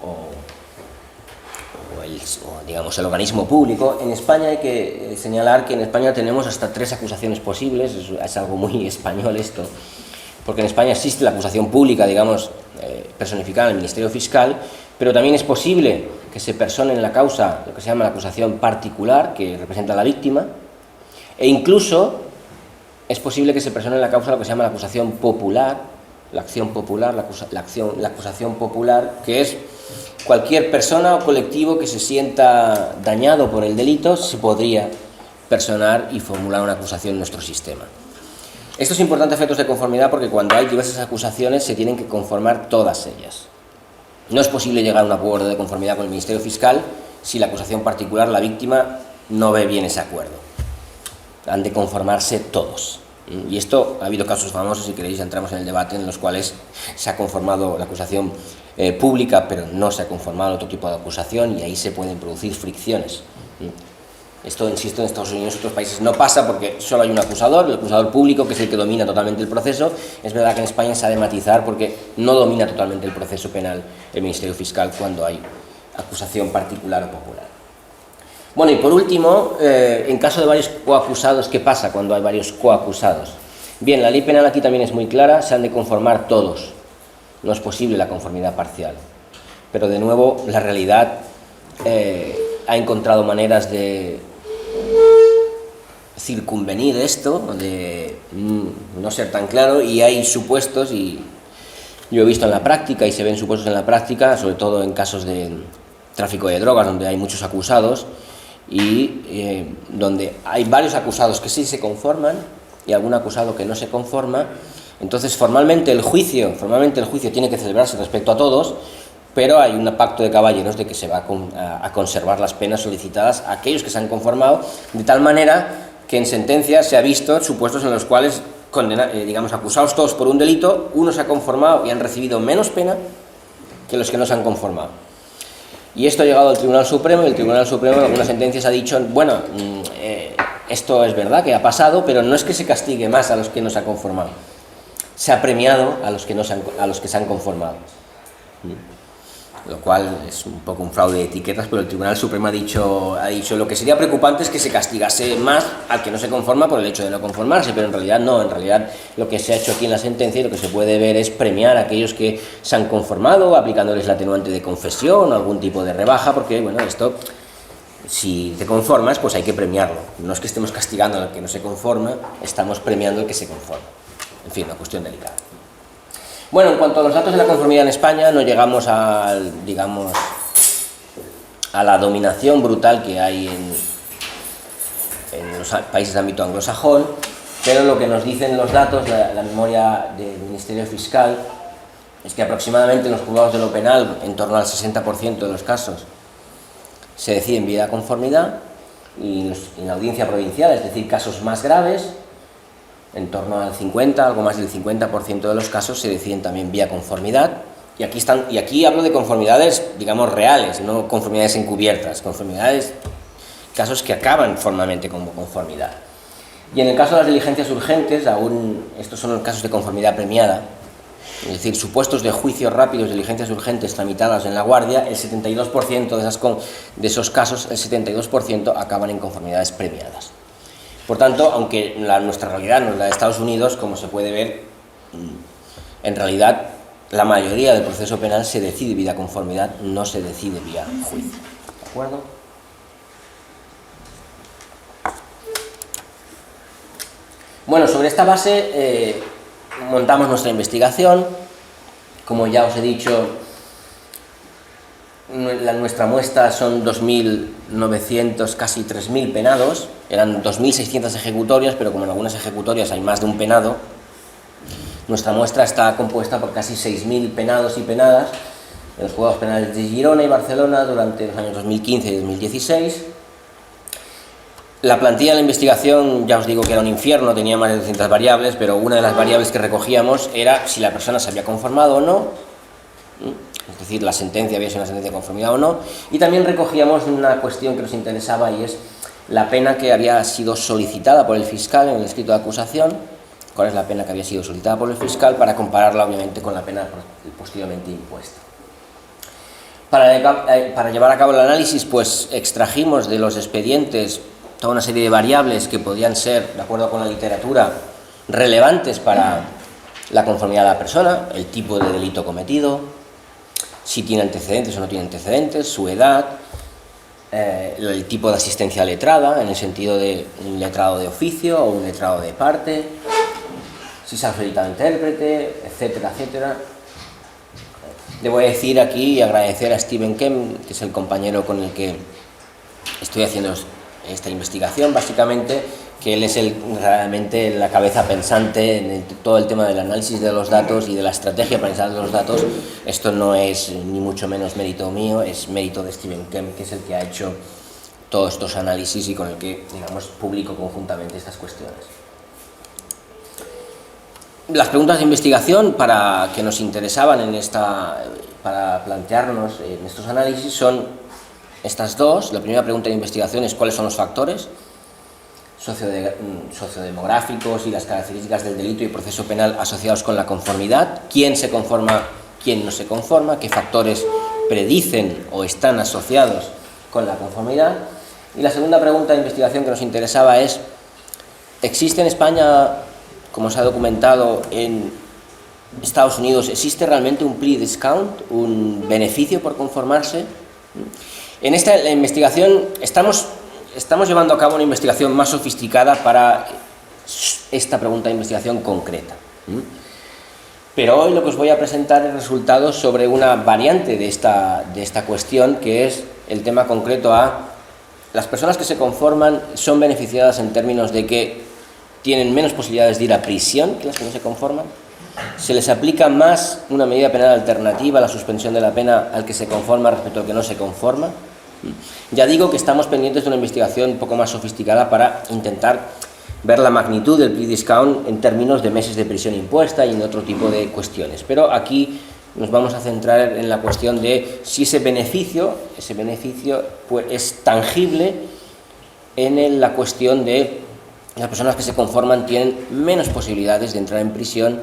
o digamos el organismo público. En España hay que señalar que en España tenemos hasta 3 acusaciones posibles, es algo muy español esto, porque en España existe la acusación pública, digamos, personificada en el Ministerio Fiscal, pero también es posible que se persone en la causa lo que se llama la acusación particular, que representa a la víctima, e incluso es posible que se persone en la causa lo que se llama la acusación popular, la acción popular, la acusación popular, que es cualquier persona o colectivo que se sienta dañado por el delito se podría personar y formular una acusación en nuestro sistema. Esto es importante a efectos de conformidad porque cuando hay diversas acusaciones se tienen que conformar todas ellas. No es posible llegar a un acuerdo de conformidad con el Ministerio Fiscal si la acusación particular, la víctima, no ve bien ese acuerdo. Han de conformarse todos. Y esto, ha habido casos famosos, si queréis entramos en el debate, en los cuales se ha conformado la acusación pública, pero no se ha conformado otro tipo de acusación y ahí se pueden producir fricciones. Esto, insisto, en Estados Unidos y otros países no pasa porque solo hay un acusador, el acusador público, que es el que domina totalmente el proceso. Es verdad que en España se ha de matizar porque no domina totalmente el proceso penal el Ministerio Fiscal cuando hay acusación particular o popular. Bueno, y por último, en caso de varios coacusados, ¿qué pasa cuando hay varios coacusados? Bien, la ley penal aquí también es muy clara, se han de conformar todos. No es posible la conformidad parcial. Pero de nuevo, la realidad ha encontrado maneras de circunvenir esto, de no ser tan claro, y hay supuestos, y yo he visto en la práctica, y se ven supuestos en la práctica, sobre todo en casos de tráfico de drogas, donde hay muchos acusados, y donde hay varios acusados que sí se conforman, y algún acusado que no se conforma. Entonces formalmente el juicio tiene que celebrarse respecto a todos, pero hay un pacto de caballeros de que se va a conservar las penas solicitadas a aquellos que se han conformado, de tal manera que en sentencia se ha visto supuestos en los cuales, digamos, acusados todos por un delito, uno se ha conformado y han recibido menos pena que los que no se han conformado. Y esto ha llegado al Tribunal Supremo, y el Tribunal Supremo en algunas sentencias ha dicho, bueno, esto es verdad que ha pasado, pero no es que se castigue más a los que no se han conformado, se ha premiado a los que se han conformado. Lo cual es un poco un fraude de etiquetas, pero el Tribunal Supremo ha dicho lo que sería preocupante es que se castigase más al que no se conforma por el hecho de no conformarse, pero en realidad no, en realidad lo que se ha hecho aquí en la sentencia y lo que se puede ver es premiar a aquellos que se han conformado, aplicándoles la atenuante de confesión o algún tipo de rebaja, porque bueno, esto, si te conformas, pues hay que premiarlo. No es que estemos castigando al que no se conforma, estamos premiando al que se conforma. En fin, una cuestión delicada. Bueno, en cuanto a los datos de la conformidad en España, no llegamos a la dominación brutal que hay en los países de ámbito anglosajón, pero lo que nos dicen los datos, la memoria del Ministerio Fiscal, es que aproximadamente en los juzgados de lo penal, en torno al 60% de los casos, se decide en vía de conformidad, y en la audiencia provincial, es decir, casos más graves, en torno al 50, algo más del 50% de los casos se deciden también vía conformidad, y aquí hablo de conformidades, digamos, reales, no conformidades encubiertas, conformidades, casos que acaban formalmente como conformidad. Y en el caso de las diligencias urgentes, aún estos son los casos de conformidad premiada, es decir, supuestos de juicios rápidos, diligencias urgentes tramitadas en la guardia, el 72% de esos casos, el 72% acaban en conformidades premiadas. Por tanto, aunque nuestra realidad no es la de Estados Unidos, como se puede ver, en realidad la mayoría del proceso penal se decide vía conformidad, no se decide vía juicio. ¿De acuerdo? Bueno, sobre esta base montamos nuestra investigación. Como ya os he dicho, nuestra muestra son 2.900, casi 3.000 penados. Eran 2.600 ejecutorias, pero como en algunas ejecutorias hay más de un penado, nuestra muestra está compuesta por casi 6.000 penados y penadas en los juzgados penales de Girona y Barcelona durante los años 2015 y 2016. La plantilla de la investigación, ya os digo que era un infierno, tenía más de 200 variables, pero una de las variables que recogíamos era si la persona se había conformado o no, es decir, la sentencia había sido una sentencia de conformidad o no, y también recogíamos una cuestión que nos interesaba, y es la pena que había sido solicitada por el fiscal en el escrito de acusación, cuál es la pena que había sido solicitada por el fiscal, para compararla obviamente con la pena posteriormente impuesta. Para llevar a cabo el análisis, pues extrajimos de los expedientes toda una serie de variables que podían ser, de acuerdo con la literatura, relevantes para la conformidad de la persona: el tipo de delito cometido, si tiene antecedentes o no tiene antecedentes, su edad, el tipo de asistencia letrada, en el sentido de un letrado de oficio o un letrado de parte, si se ha solicitado intérprete, etcétera, etcétera. Debo decir aquí y agradecer a Steven Kemp, que es el compañero con el que estoy haciendo esta investigación, básicamente, que él es realmente la cabeza pensante en todo el tema del análisis de los datos y de la estrategia para analizar los datos. Esto no es ni mucho menos mérito mío, es mérito de Steven Kemp, que es el que ha hecho todos estos análisis y con el que, digamos, publico conjuntamente estas cuestiones. Las preguntas de investigación que nos interesaban para plantearnos en estos análisis son estas dos. La primera pregunta de investigación es cuáles son los factores sociodemográficos y las características del delito y proceso penal asociados con la conformidad, quién se conforma, quién no se conforma, qué factores predicen o están asociados con la conformidad. Y la segunda pregunta de investigación que nos interesaba es: ¿existe en España, como se ha documentado en Estados Unidos, existe realmente un plea discount, un beneficio por conformarse? En esta investigación estamos llevando a cabo una investigación más sofisticada para esta pregunta de investigación concreta. Pero hoy lo que os voy a presentar es resultados sobre una variante de esta cuestión, que es el tema concreto a las personas que se conforman son beneficiadas en términos de que tienen menos posibilidades de ir a prisión que las que no se conforman. Se les aplica más una medida penal alternativa, la suspensión de la pena, al que se conforma respecto al que no se conforma. Ya digo que estamos pendientes de una investigación un poco más sofisticada para intentar ver la magnitud del plea discount en términos de meses de prisión impuesta y en otro tipo de cuestiones. Pero aquí nos vamos a centrar en la cuestión de si ese beneficio pues, es tangible en la cuestión de las personas que se conforman tienen menos posibilidades de entrar en prisión,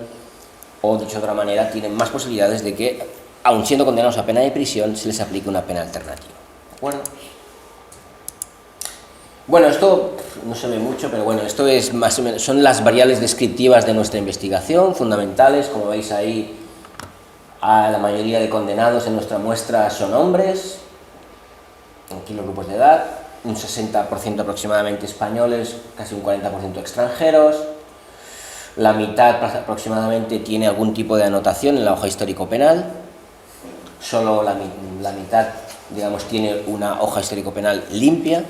o dicho de otra manera, tienen más posibilidades de que, aun siendo condenados a pena de prisión, se les aplique una pena alternativa. ¿De acuerdo? Bueno, esto no se ve mucho, pero bueno, esto es más o menos, son las variables descriptivas de nuestra investigación, fundamentales. Como veis ahí, la mayoría de condenados en nuestra muestra son hombres, aquí los grupos de edad, un 60% aproximadamente españoles, casi un 40% extranjeros. La mitad aproximadamente tiene algún tipo de anotación en la hoja histórico-penal. Solo la mitad, digamos, tiene una hoja histórico-penal limpia.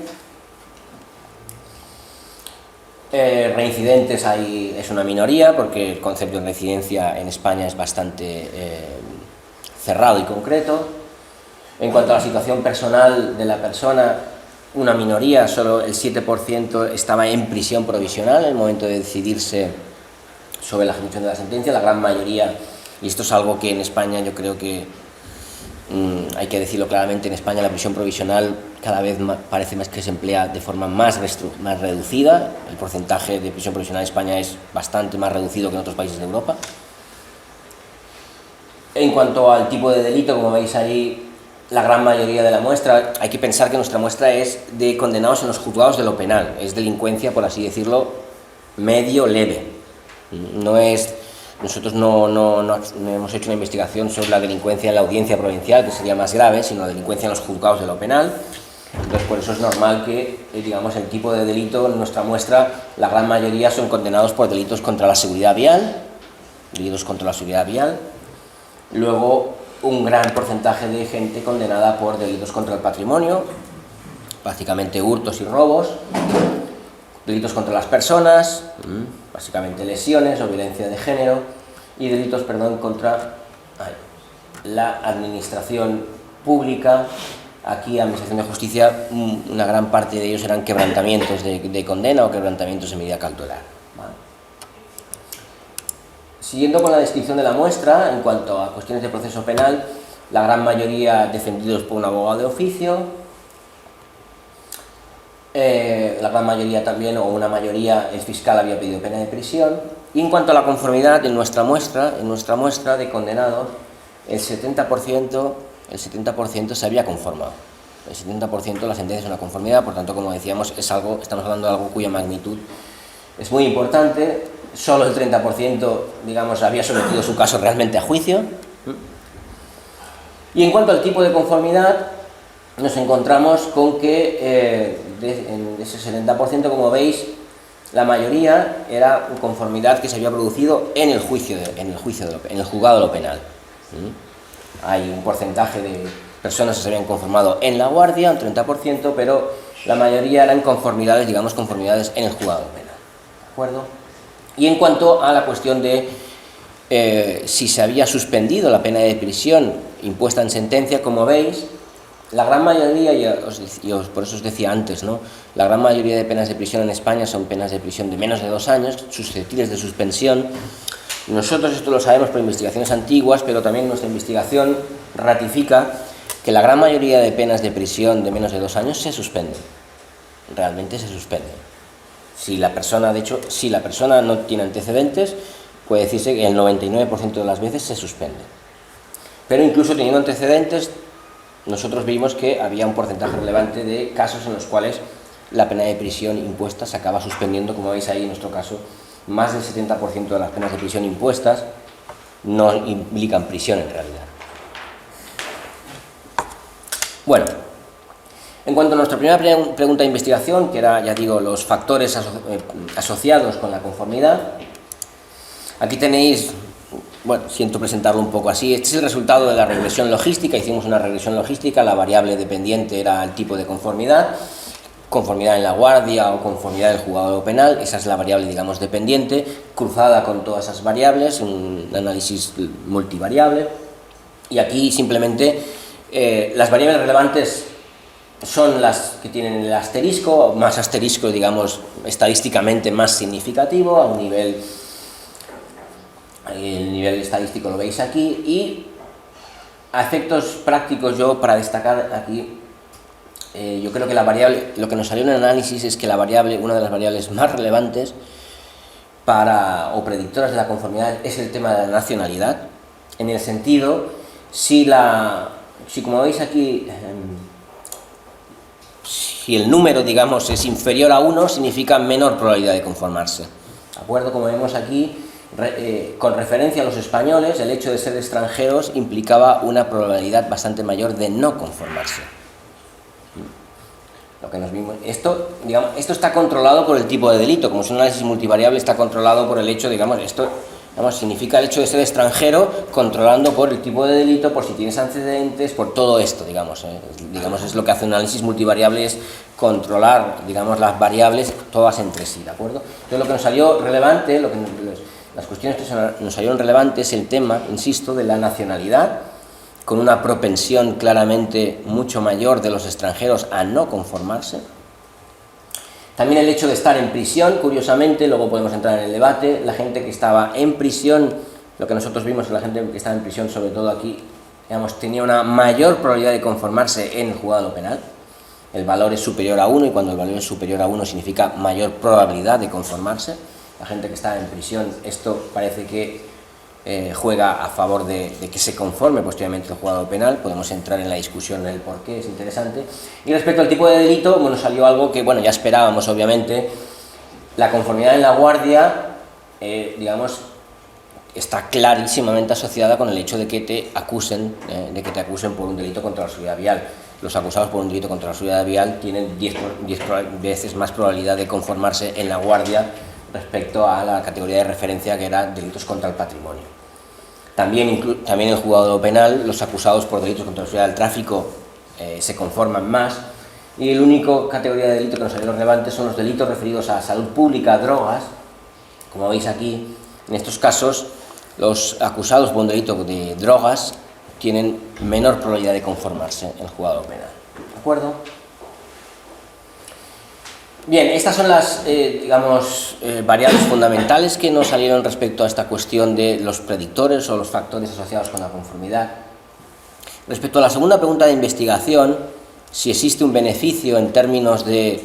Reincidentes es una minoría, porque el concepto de reincidencia en España es bastante cerrado y concreto. En cuanto a la situación personal de la persona, una minoría, solo el 7% estaba en prisión provisional en el momento de decidirse sobre la ejecución de la sentencia. La gran mayoría, y esto es algo que en España yo creo que hay que decirlo claramente, en España la prisión provisional cada vez parece más que se emplea de forma más reducida. El porcentaje de prisión provisional en España es bastante más reducido que en otros países de Europa. En cuanto al tipo de delito, como veis ahí, la gran mayoría de la muestra, hay que pensar que nuestra muestra es de condenados en los juzgados de lo penal, es delincuencia, por así decirlo, medio leve. Nosotros no hemos hecho una investigación sobre la delincuencia en la audiencia provincial, que sería más grave, sino la delincuencia en los juzgados de lo penal. Entonces, por eso es normal que, digamos, el tipo de delito en nuestra muestra, la gran mayoría son condenados por delitos contra la seguridad vial, luego un gran porcentaje de gente condenada por delitos contra el patrimonio, básicamente hurtos y robos, delitos contra las personas, básicamente lesiones o violencia de género, y delitos, contra la administración pública. Aquí, administración de justicia, una gran parte de ellos eran quebrantamientos de condena o quebrantamientos de medida cautelar. ¿Vale? Siguiendo con la descripción de la muestra, en cuanto a cuestiones de proceso penal, la gran mayoría defendidos por un abogado de oficio, la gran mayoría también, o una mayoría, el fiscal había pedido pena de prisión. Y en cuanto a la conformidad, en nuestra muestra de condenados, el 70% se había conformado. El 70% de la sentencia es una conformidad, por tanto, como decíamos, estamos hablando de algo cuya magnitud es muy importante. Solo el 30%, digamos, había sometido su caso realmente a juicio. Y en cuanto al tipo de conformidad, nos encontramos con que en ese 70%, como veis, la mayoría era conformidad que se había producido en el juzgado de lo penal. Hay un porcentaje de personas que se habían conformado en la guardia, un 30%, pero la mayoría eran conformidades, digamos, conformidades en el juzgado de lo penal. ¿De acuerdo? Y en cuanto a la cuestión de si se había suspendido la pena de prisión impuesta en sentencia, como veis, la gran mayoría, por eso os decía antes, ¿no? La gran mayoría de penas de prisión en España son penas de prisión de menos de 2 años, susceptibles de suspensión. Nosotros esto lo sabemos por investigaciones antiguas, pero también nuestra investigación ratifica que la gran mayoría de penas de prisión de menos de 2 años se suspenden. Realmente se suspenden. Si la persona no tiene antecedentes, puede decirse que el 99% de las veces se suspende. Pero incluso teniendo antecedentes, nosotros vimos que había un porcentaje relevante de casos en los cuales la pena de prisión impuesta se acaba suspendiendo, como veis ahí en nuestro caso, más del 70% de las penas de prisión impuestas no implican prisión en realidad. Bueno, en cuanto a nuestra primera pregunta de investigación, que era, ya digo, los factores asociados con la conformidad, aquí tenéis, bueno, siento presentarlo un poco así, este es el resultado de la regresión logística. Hicimos una regresión logística, la variable dependiente era el tipo de conformidad en la guardia o conformidad del juzgado penal, esa es la variable, digamos, dependiente, cruzada con todas esas variables, un análisis multivariable, y aquí simplemente las variables relevantes son las que tienen el asterisco, más asterisco, digamos, estadísticamente más significativo, a un nivel, el nivel estadístico lo veis aquí, y a efectos prácticos, yo para destacar aquí, yo creo que la variable, lo que nos salió en el análisis es que la variable, una de las variables más relevantes o predictoras de la conformidad es el tema de la nacionalidad, en el sentido, si como veis aquí, si el número, digamos, es inferior a 1, significa menor probabilidad de conformarse. ¿De acuerdo? Como vemos aquí, con referencia a los españoles, el hecho de ser extranjeros implicaba una probabilidad bastante mayor de no conformarse. Lo que nos vimos, esto está controlado por el tipo de delito, como es un análisis multivariable, está controlado por el hecho, digamos, esto Digamos, significa el hecho de ser extranjero, controlando por el tipo de delito, por si tienes antecedentes, por todo esto, digamos. Digamos, es lo que hace un análisis multivariable, es controlar, digamos, las variables todas entre sí, ¿de acuerdo? Entonces, lo que nos salió relevante, las cuestiones que nos salieron relevantes es el tema, insisto, de la nacionalidad, con una propensión claramente mucho mayor de los extranjeros a no conformarse. También el hecho de estar en prisión, curiosamente, luego podemos entrar en el debate, la gente que estaba en prisión, lo que nosotros vimos, la gente que estaba en prisión, sobre todo aquí, digamos, tenía una mayor probabilidad de conformarse en el juzgado penal. El valor es superior a 1 y cuando el valor es superior a 1 significa mayor probabilidad de conformarse. La gente que está en prisión, esto parece que juega a favor de que se conforme posteriormente el juzgado penal. Podemos entrar en la discusión del por qué, es interesante. Y respecto al tipo de delito, bueno, salió algo que, bueno, ya esperábamos, obviamente. La conformidad en la guardia, digamos, está clarísimamente asociada con el hecho de que te acusen por un delito contra la seguridad vial. Los acusados por un delito contra la seguridad vial tienen 10 veces más probabilidad de conformarse en la guardia respecto a la categoría de referencia que era delitos contra el patrimonio. También el juzgado penal, los acusados por delitos contra la seguridad del tráfico se conforman más, y la única categoría de delito que nos salió relevante son los delitos referidos a salud pública, drogas. Como veis aquí, en estos casos, los acusados por un delito de drogas tienen menor probabilidad de conformarse en el juzgado penal. ¿De acuerdo? Bien, estas son las variables fundamentales que nos salieron respecto a esta cuestión de los predictores o los factores asociados con la conformidad. Respecto a la segunda pregunta de investigación, si existe un beneficio en términos de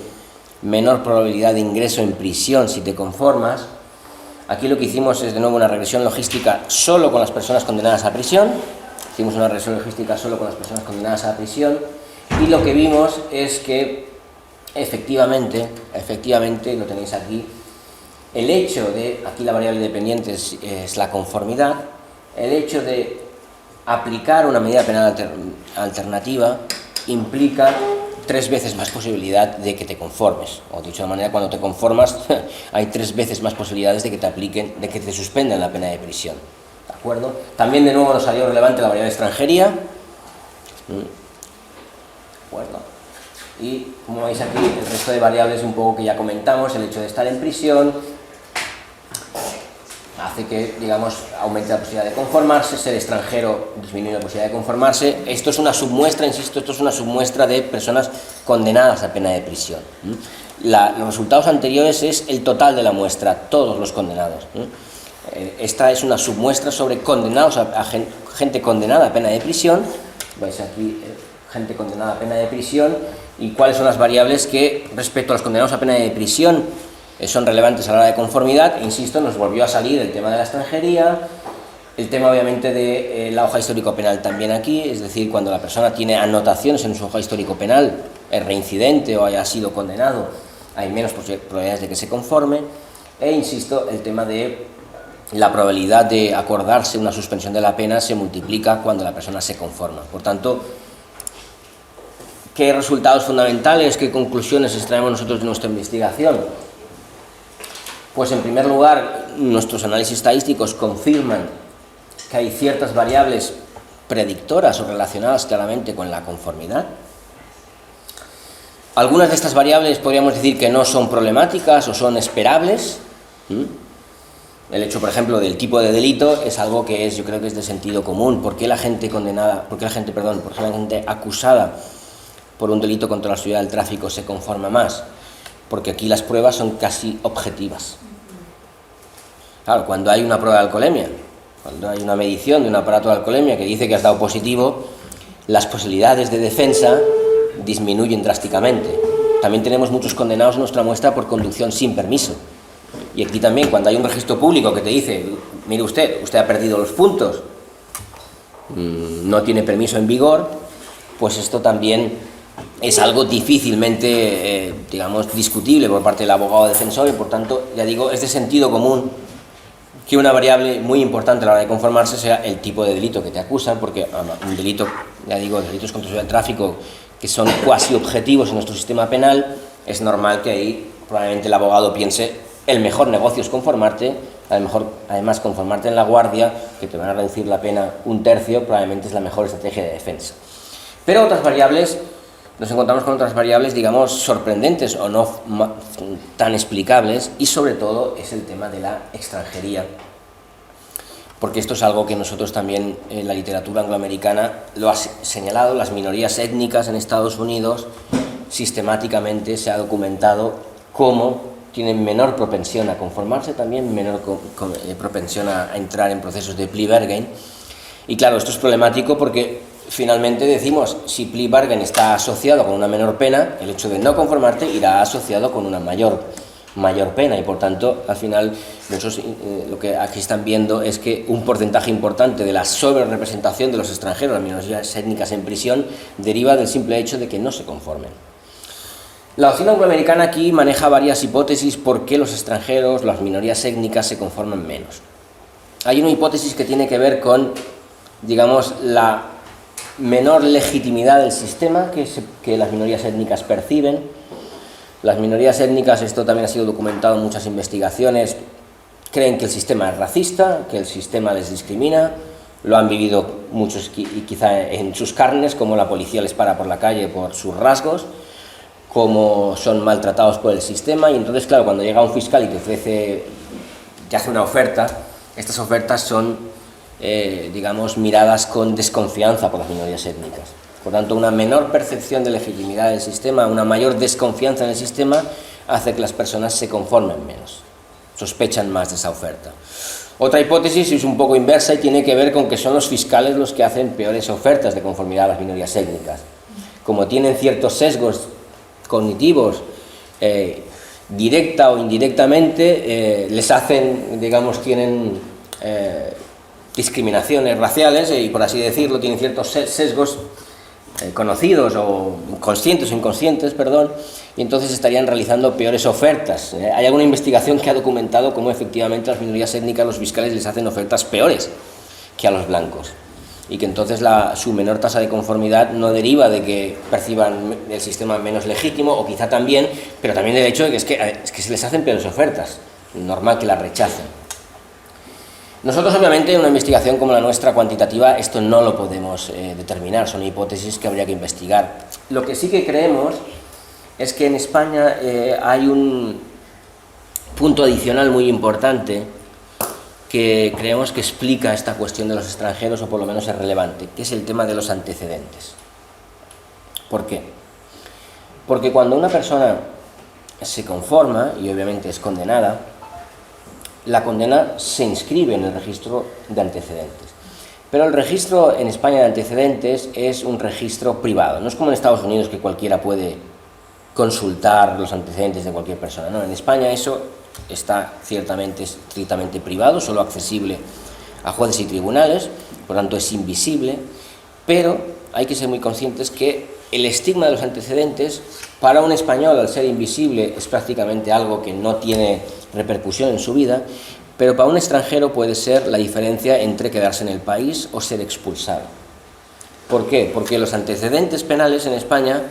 menor probabilidad de ingreso en prisión si te conformas, aquí lo que hicimos es de nuevo una regresión logística solo con las personas condenadas a prisión. Hicimos una regresión logística solo con las personas condenadas a prisión y lo que vimos es que efectivamente, lo tenéis aquí, el hecho de, aquí la variable dependiente es la conformidad, el hecho de aplicar una medida penal alternativa implica 3 veces más posibilidad de que te conformes, o dicho de manera, cuando te conformas hay 3 veces más posibilidades de que te apliquen, de que te suspendan la pena de prisión, ¿de acuerdo? También de nuevo nos salió relevante la variable extranjería, ¿de acuerdo? Y como veis aquí, el resto de variables un poco que ya comentamos, el hecho de estar en prisión hace que, digamos, aumente la posibilidad de conformarse, ser extranjero disminuye la posibilidad de conformarse. Esto es una submuestra, insisto, esto es una submuestra de personas condenadas a pena de prisión. Los resultados anteriores es el total de la muestra, todos los condenados. Esta es una submuestra sobre condenados a gente condenada a pena de prisión. Veis aquí gente condenada a pena de prisión y cuáles son las variables que respecto a los condenados a pena de prisión son relevantes a la hora de conformidad. Insisto, nos volvió a salir el tema de la extranjería, el tema obviamente de la hoja histórico penal también aquí, es decir, cuando la persona tiene anotaciones en su hoja histórico penal, es reincidente o haya sido condenado, hay menos probabilidades de que se conforme, e insisto, el tema de la probabilidad de acordarse una suspensión de la pena se multiplica cuando la persona se conforma. Por tanto, ¿qué resultados fundamentales, qué conclusiones extraemos nosotros de nuestra investigación? Pues en primer lugar, nuestros análisis estadísticos confirman que hay ciertas variables predictoras o relacionadas claramente con la conformidad. Algunas de estas variables podríamos decir que no son problemáticas o son esperables. El hecho, por ejemplo, del tipo de delito es algo que yo creo que es de sentido común. ¿Por qué la gente acusada por un delito contra la seguridad del tráfico se conforma más? Porque aquí las pruebas son casi objetivas. Claro, cuando hay una prueba de alcoholemia, cuando hay una medición de un aparato de alcoholemia que dice que has dado positivo, las posibilidades de defensa disminuyen drásticamente. También tenemos muchos condenados en nuestra muestra por conducción sin permiso. Y aquí también, cuando hay un registro público que te dice, mire usted ha perdido los puntos, no tiene permiso en vigor, pues esto también es algo difícilmente, discutible por parte del abogado defensor y, por tanto, ya digo, es de sentido común que una variable muy importante a la hora de conformarse sea el tipo de delito que te acusan, porque un delito, delitos contra el tráfico que son cuasi objetivos en nuestro sistema penal, es normal que ahí probablemente el abogado piense el mejor negocio es conformarte, además conformarte en la guardia, que te van a reducir la pena 1/3, probablemente es la mejor estrategia de defensa. Pero otras variables, nos encontramos con otras variables, digamos, sorprendentes o no tan explicables, y sobre todo es el tema de la extranjería, porque esto es algo que nosotros también en la literatura angloamericana lo ha señalado. Las minorías étnicas en Estados Unidos sistemáticamente se ha documentado cómo tienen menor propensión a conformarse, también menor propensión a entrar en procesos de plea bargain. Y claro, esto es problemático porque finalmente decimos, si plea bargain está asociado con una menor pena, el hecho de no conformarte irá asociado con una mayor pena, y por tanto, al final, lo que aquí están viendo es que un porcentaje importante de la sobrerepresentación de los extranjeros, las minorías étnicas en prisión, deriva del simple hecho de que no se conformen. La opción angloamericana aquí maneja varias hipótesis por qué los extranjeros, las minorías étnicas, se conforman menos. Hay una hipótesis que tiene que ver con, digamos, la menor legitimidad del sistema que las minorías étnicas perciben. Las minorías étnicas, esto también ha sido documentado en muchas investigaciones, creen que el sistema es racista, que el sistema les discrimina, lo han vivido muchos quizá en sus carnes, como la policía les para por la calle por sus rasgos, cómo son maltratados por el sistema. Y entonces, claro, cuando llega un fiscal y te hace una oferta, estas ofertas son, digamos, miradas con desconfianza por las minorías étnicas. Por tanto, una menor percepción de legitimidad del sistema, una mayor desconfianza en el sistema, hace que las personas se conformen menos, sospechan más de esa oferta. Otra hipótesis es un poco inversa y tiene que ver con que son los fiscales los que hacen peores ofertas de conformidad a las minorías étnicas. Como tienen ciertos sesgos cognitivos, directa o indirectamente, les hacen, digamos, tienen discriminaciones raciales y, por así decirlo, tienen ciertos sesgos conocidos o conscientes o inconscientes, y entonces estarían realizando peores ofertas. Hay alguna investigación que ha documentado cómo efectivamente a las minorías étnicas los fiscales les hacen ofertas peores que a los blancos, y que entonces su menor tasa de conformidad no deriva de que perciban el sistema menos legítimo, o quizá también, pero también del hecho de que es que se les hacen peores ofertas, normal que las rechacen. Nosotros, obviamente, en una investigación como la nuestra, cuantitativa, esto no lo podemos determinar, son hipótesis que habría que investigar. Lo que sí que creemos es que en España hay un punto adicional muy importante que creemos que explica esta cuestión de los extranjeros, o por lo menos es relevante, que es el tema de los antecedentes. ¿Por qué? Porque cuando una persona se conforma, y obviamente es condenada, la condena se inscribe en el registro de antecedentes. Pero el registro en España de antecedentes es un registro privado, no es como en Estados Unidos, que cualquiera puede consultar los antecedentes de cualquier persona. No, en España eso está estrictamente privado, solo accesible a jueces y tribunales, por tanto es invisible, pero hay que ser muy conscientes que el estigma de los antecedentes, para un español, al ser invisible, es prácticamente algo que no tiene repercusión en su vida, pero para un extranjero puede ser la diferencia entre quedarse en el país o ser expulsado. ¿Por qué? Porque los antecedentes penales en España,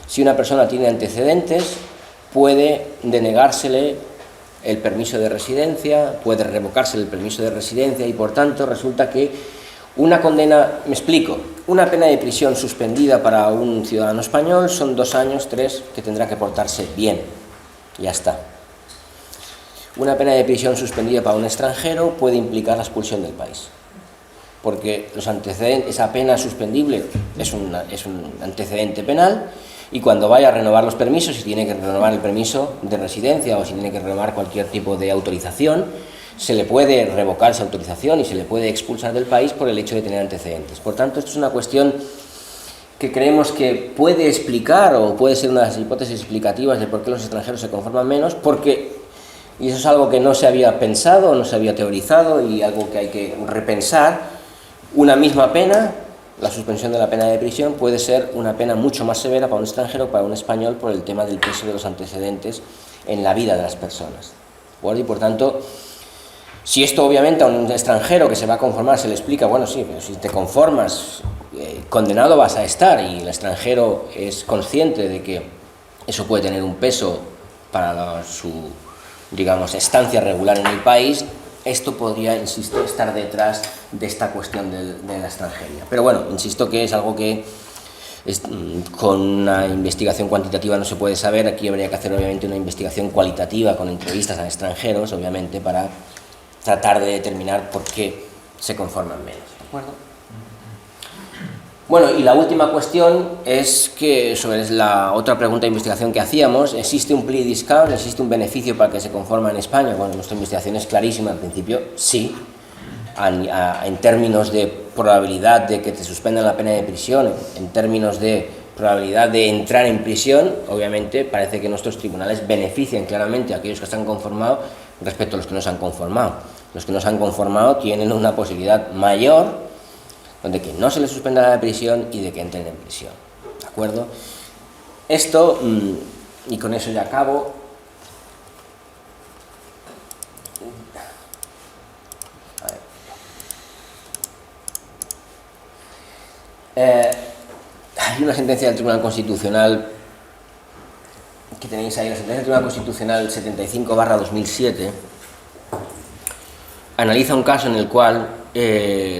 si una persona tiene antecedentes, puede denegársele el permiso de residencia, puede revocársele el permiso de residencia, y por tanto resulta que una condena, me explico, una pena de prisión suspendida para un ciudadano español son 2 años, 3, que tendrá que portarse bien, ya está. Una pena de prisión suspendida para un extranjero puede implicar la expulsión del país, porque los antecedentes, esa pena suspendible es un antecedente penal, y cuando vaya a renovar los permisos, si tiene que renovar el permiso de residencia o si tiene que renovar cualquier tipo de autorización, se le puede revocar esa autorización y se le puede expulsar del país por el hecho de tener antecedentes. Por tanto, esto es una cuestión que creemos que puede explicar, o puede ser una de las hipótesis explicativas de por qué los extranjeros se conforman menos, y eso es algo que no se había pensado, no se había teorizado, y algo que hay que repensar. Una misma pena, la suspensión de la pena de prisión, puede ser una pena mucho más severa para un extranjero o para un español por el tema del peso de los antecedentes en la vida de las personas. ¿Bueno? Y por tanto, si esto obviamente a un extranjero que se va a conformar se le explica, bueno, sí, pero si te conformas, condenado vas a estar, y el extranjero es consciente de que eso puede tener un peso para su digamos, estancia regular en el país, esto podría, insisto, estar detrás de esta cuestión de la extranjería. Pero bueno, insisto que es algo que con una investigación cuantitativa no se puede saber. Aquí habría que hacer obviamente una investigación cualitativa con entrevistas a extranjeros, obviamente, para tratar de determinar por qué se conforman menos. ¿De acuerdo? Bueno, y la última cuestión es que, sobre la otra pregunta de investigación que hacíamos, ¿existe un plea discount? ¿Existe un beneficio para que se conforma en España? Bueno, nuestra investigación es clarísima, en principio sí, en términos de probabilidad de que te suspendan la pena de prisión, en términos de probabilidad de entrar en prisión, obviamente parece que nuestros tribunales benefician claramente a aquellos que están conformados respecto a los que no se han conformado. Los que no se han conformado tienen una posibilidad mayor de que no se les suspenda la prisión y de que entren en prisión. ¿De acuerdo? Esto, y con eso ya acabo. Hay una sentencia del Tribunal Constitucional, que tenéis ahí, la sentencia del Tribunal Constitucional 75/2007, analiza un caso en el cual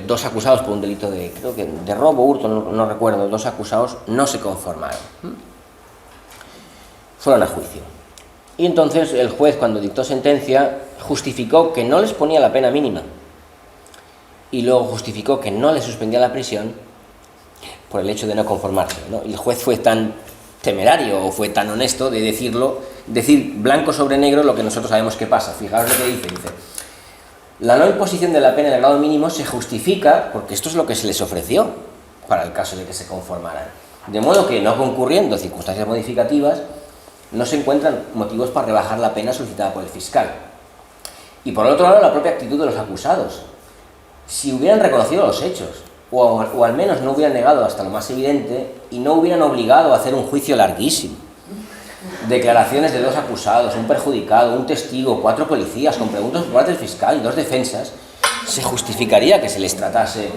dos acusados por un delito creo que de robo, hurto, no recuerdo, dos acusados no se conformaron. Fueron a juicio. Y entonces el juez, cuando dictó sentencia, justificó que no les ponía la pena mínima. Y luego justificó que no les suspendía la prisión por el hecho de no conformarse, ¿no? Y el juez fue tan temerario o fue tan honesto de decir blanco sobre negro lo que nosotros sabemos que pasa. Fijaos lo que dice. La no imposición de la pena de grado mínimo se justifica porque esto es lo que se les ofreció para el caso de que se conformaran. De modo que, no concurriendo circunstancias modificativas, no se encuentran motivos para rebajar la pena solicitada por el fiscal. Y por otro lado, la propia actitud de los acusados. Si hubieran reconocido los hechos, o al menos no hubieran negado hasta lo más evidente, y no hubieran obligado a hacer un juicio larguísimo, declaraciones de dos acusados, un perjudicado, un testigo, 4 policías, con preguntas por parte del fiscal y 2 defensas, se justificaría que se les tratase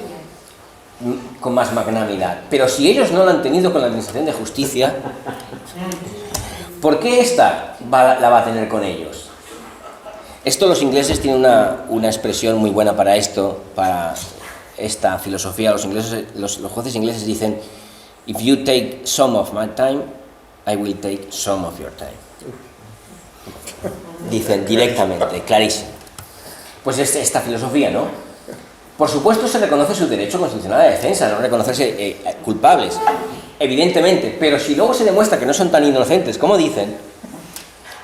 con más magnanimidad. Pero si ellos no lo han tenido con la Administración de Justicia, ¿por qué esta la va a tener con ellos? Esto los ingleses tienen una expresión muy buena para esto, para esta filosofía. Los jueces ingleses dicen: "If you take some of my time, I will take some of your time". Dicen directamente, clarísimo. Pues es esta filosofía, ¿no? Por supuesto se reconoce su derecho constitucional de defensa, no reconocerse culpables, evidentemente, pero si luego se demuestra que no son tan inocentes como dicen,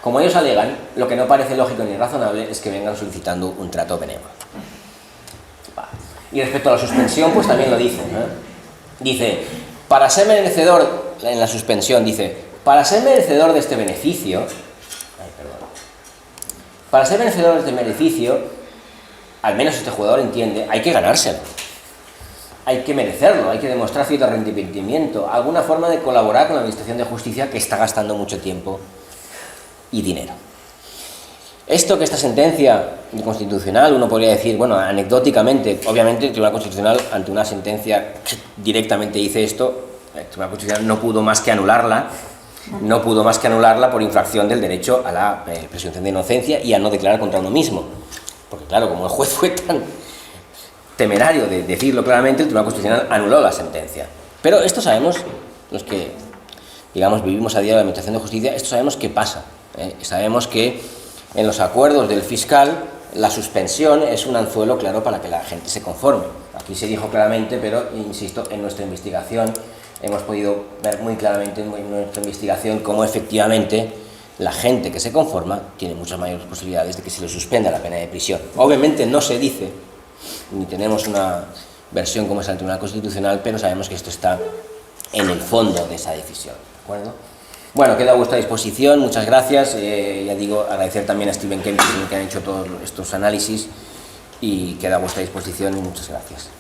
como ellos alegan, lo que no parece lógico ni razonable es que vengan solicitando un trato benévolo. Y respecto a la suspensión, pues también lo dice, ¿no? Dice, para ser merecedor, en la suspensión dice, para ser merecedor de este beneficio, para ser merecedor de este beneficio, al menos este jugador entiende, hay que ganárselo, hay que merecerlo, hay que demostrar cierto arrepentimiento, alguna forma de colaborar con la Administración de Justicia que está gastando mucho tiempo y dinero. Esto que esta sentencia constitucional, uno podría decir, bueno, anecdóticamente, obviamente el Tribunal Constitucional, ante una sentencia que directamente dice esto, el Tribunal Constitucional no pudo más que anularla por infracción del derecho a la presunción de inocencia y a no declarar contra uno mismo. Porque claro, como el juez fue tan temerario de decirlo claramente, el Tribunal Constitucional anuló la sentencia. Pero esto sabemos, los que, digamos, vivimos a diario la Administración de Justicia, esto sabemos qué pasa. Sabemos que en los acuerdos del fiscal la suspensión es un anzuelo claro para que la gente se conforme. Aquí se dijo claramente, pero insisto, en nuestra investigación hemos podido ver muy claramente en nuestra investigación cómo efectivamente la gente que se conforma tiene muchas mayores posibilidades de que se le suspenda la pena de prisión. Obviamente no se dice, ni tenemos una versión como es el Tribunal Constitucional, pero sabemos que esto está en el fondo de esa decisión, ¿de acuerdo? Bueno, queda a vuestra disposición, muchas gracias. Ya digo, agradecer también a Stephen Kempis que han hecho todos estos análisis y queda a vuestra disposición y muchas gracias.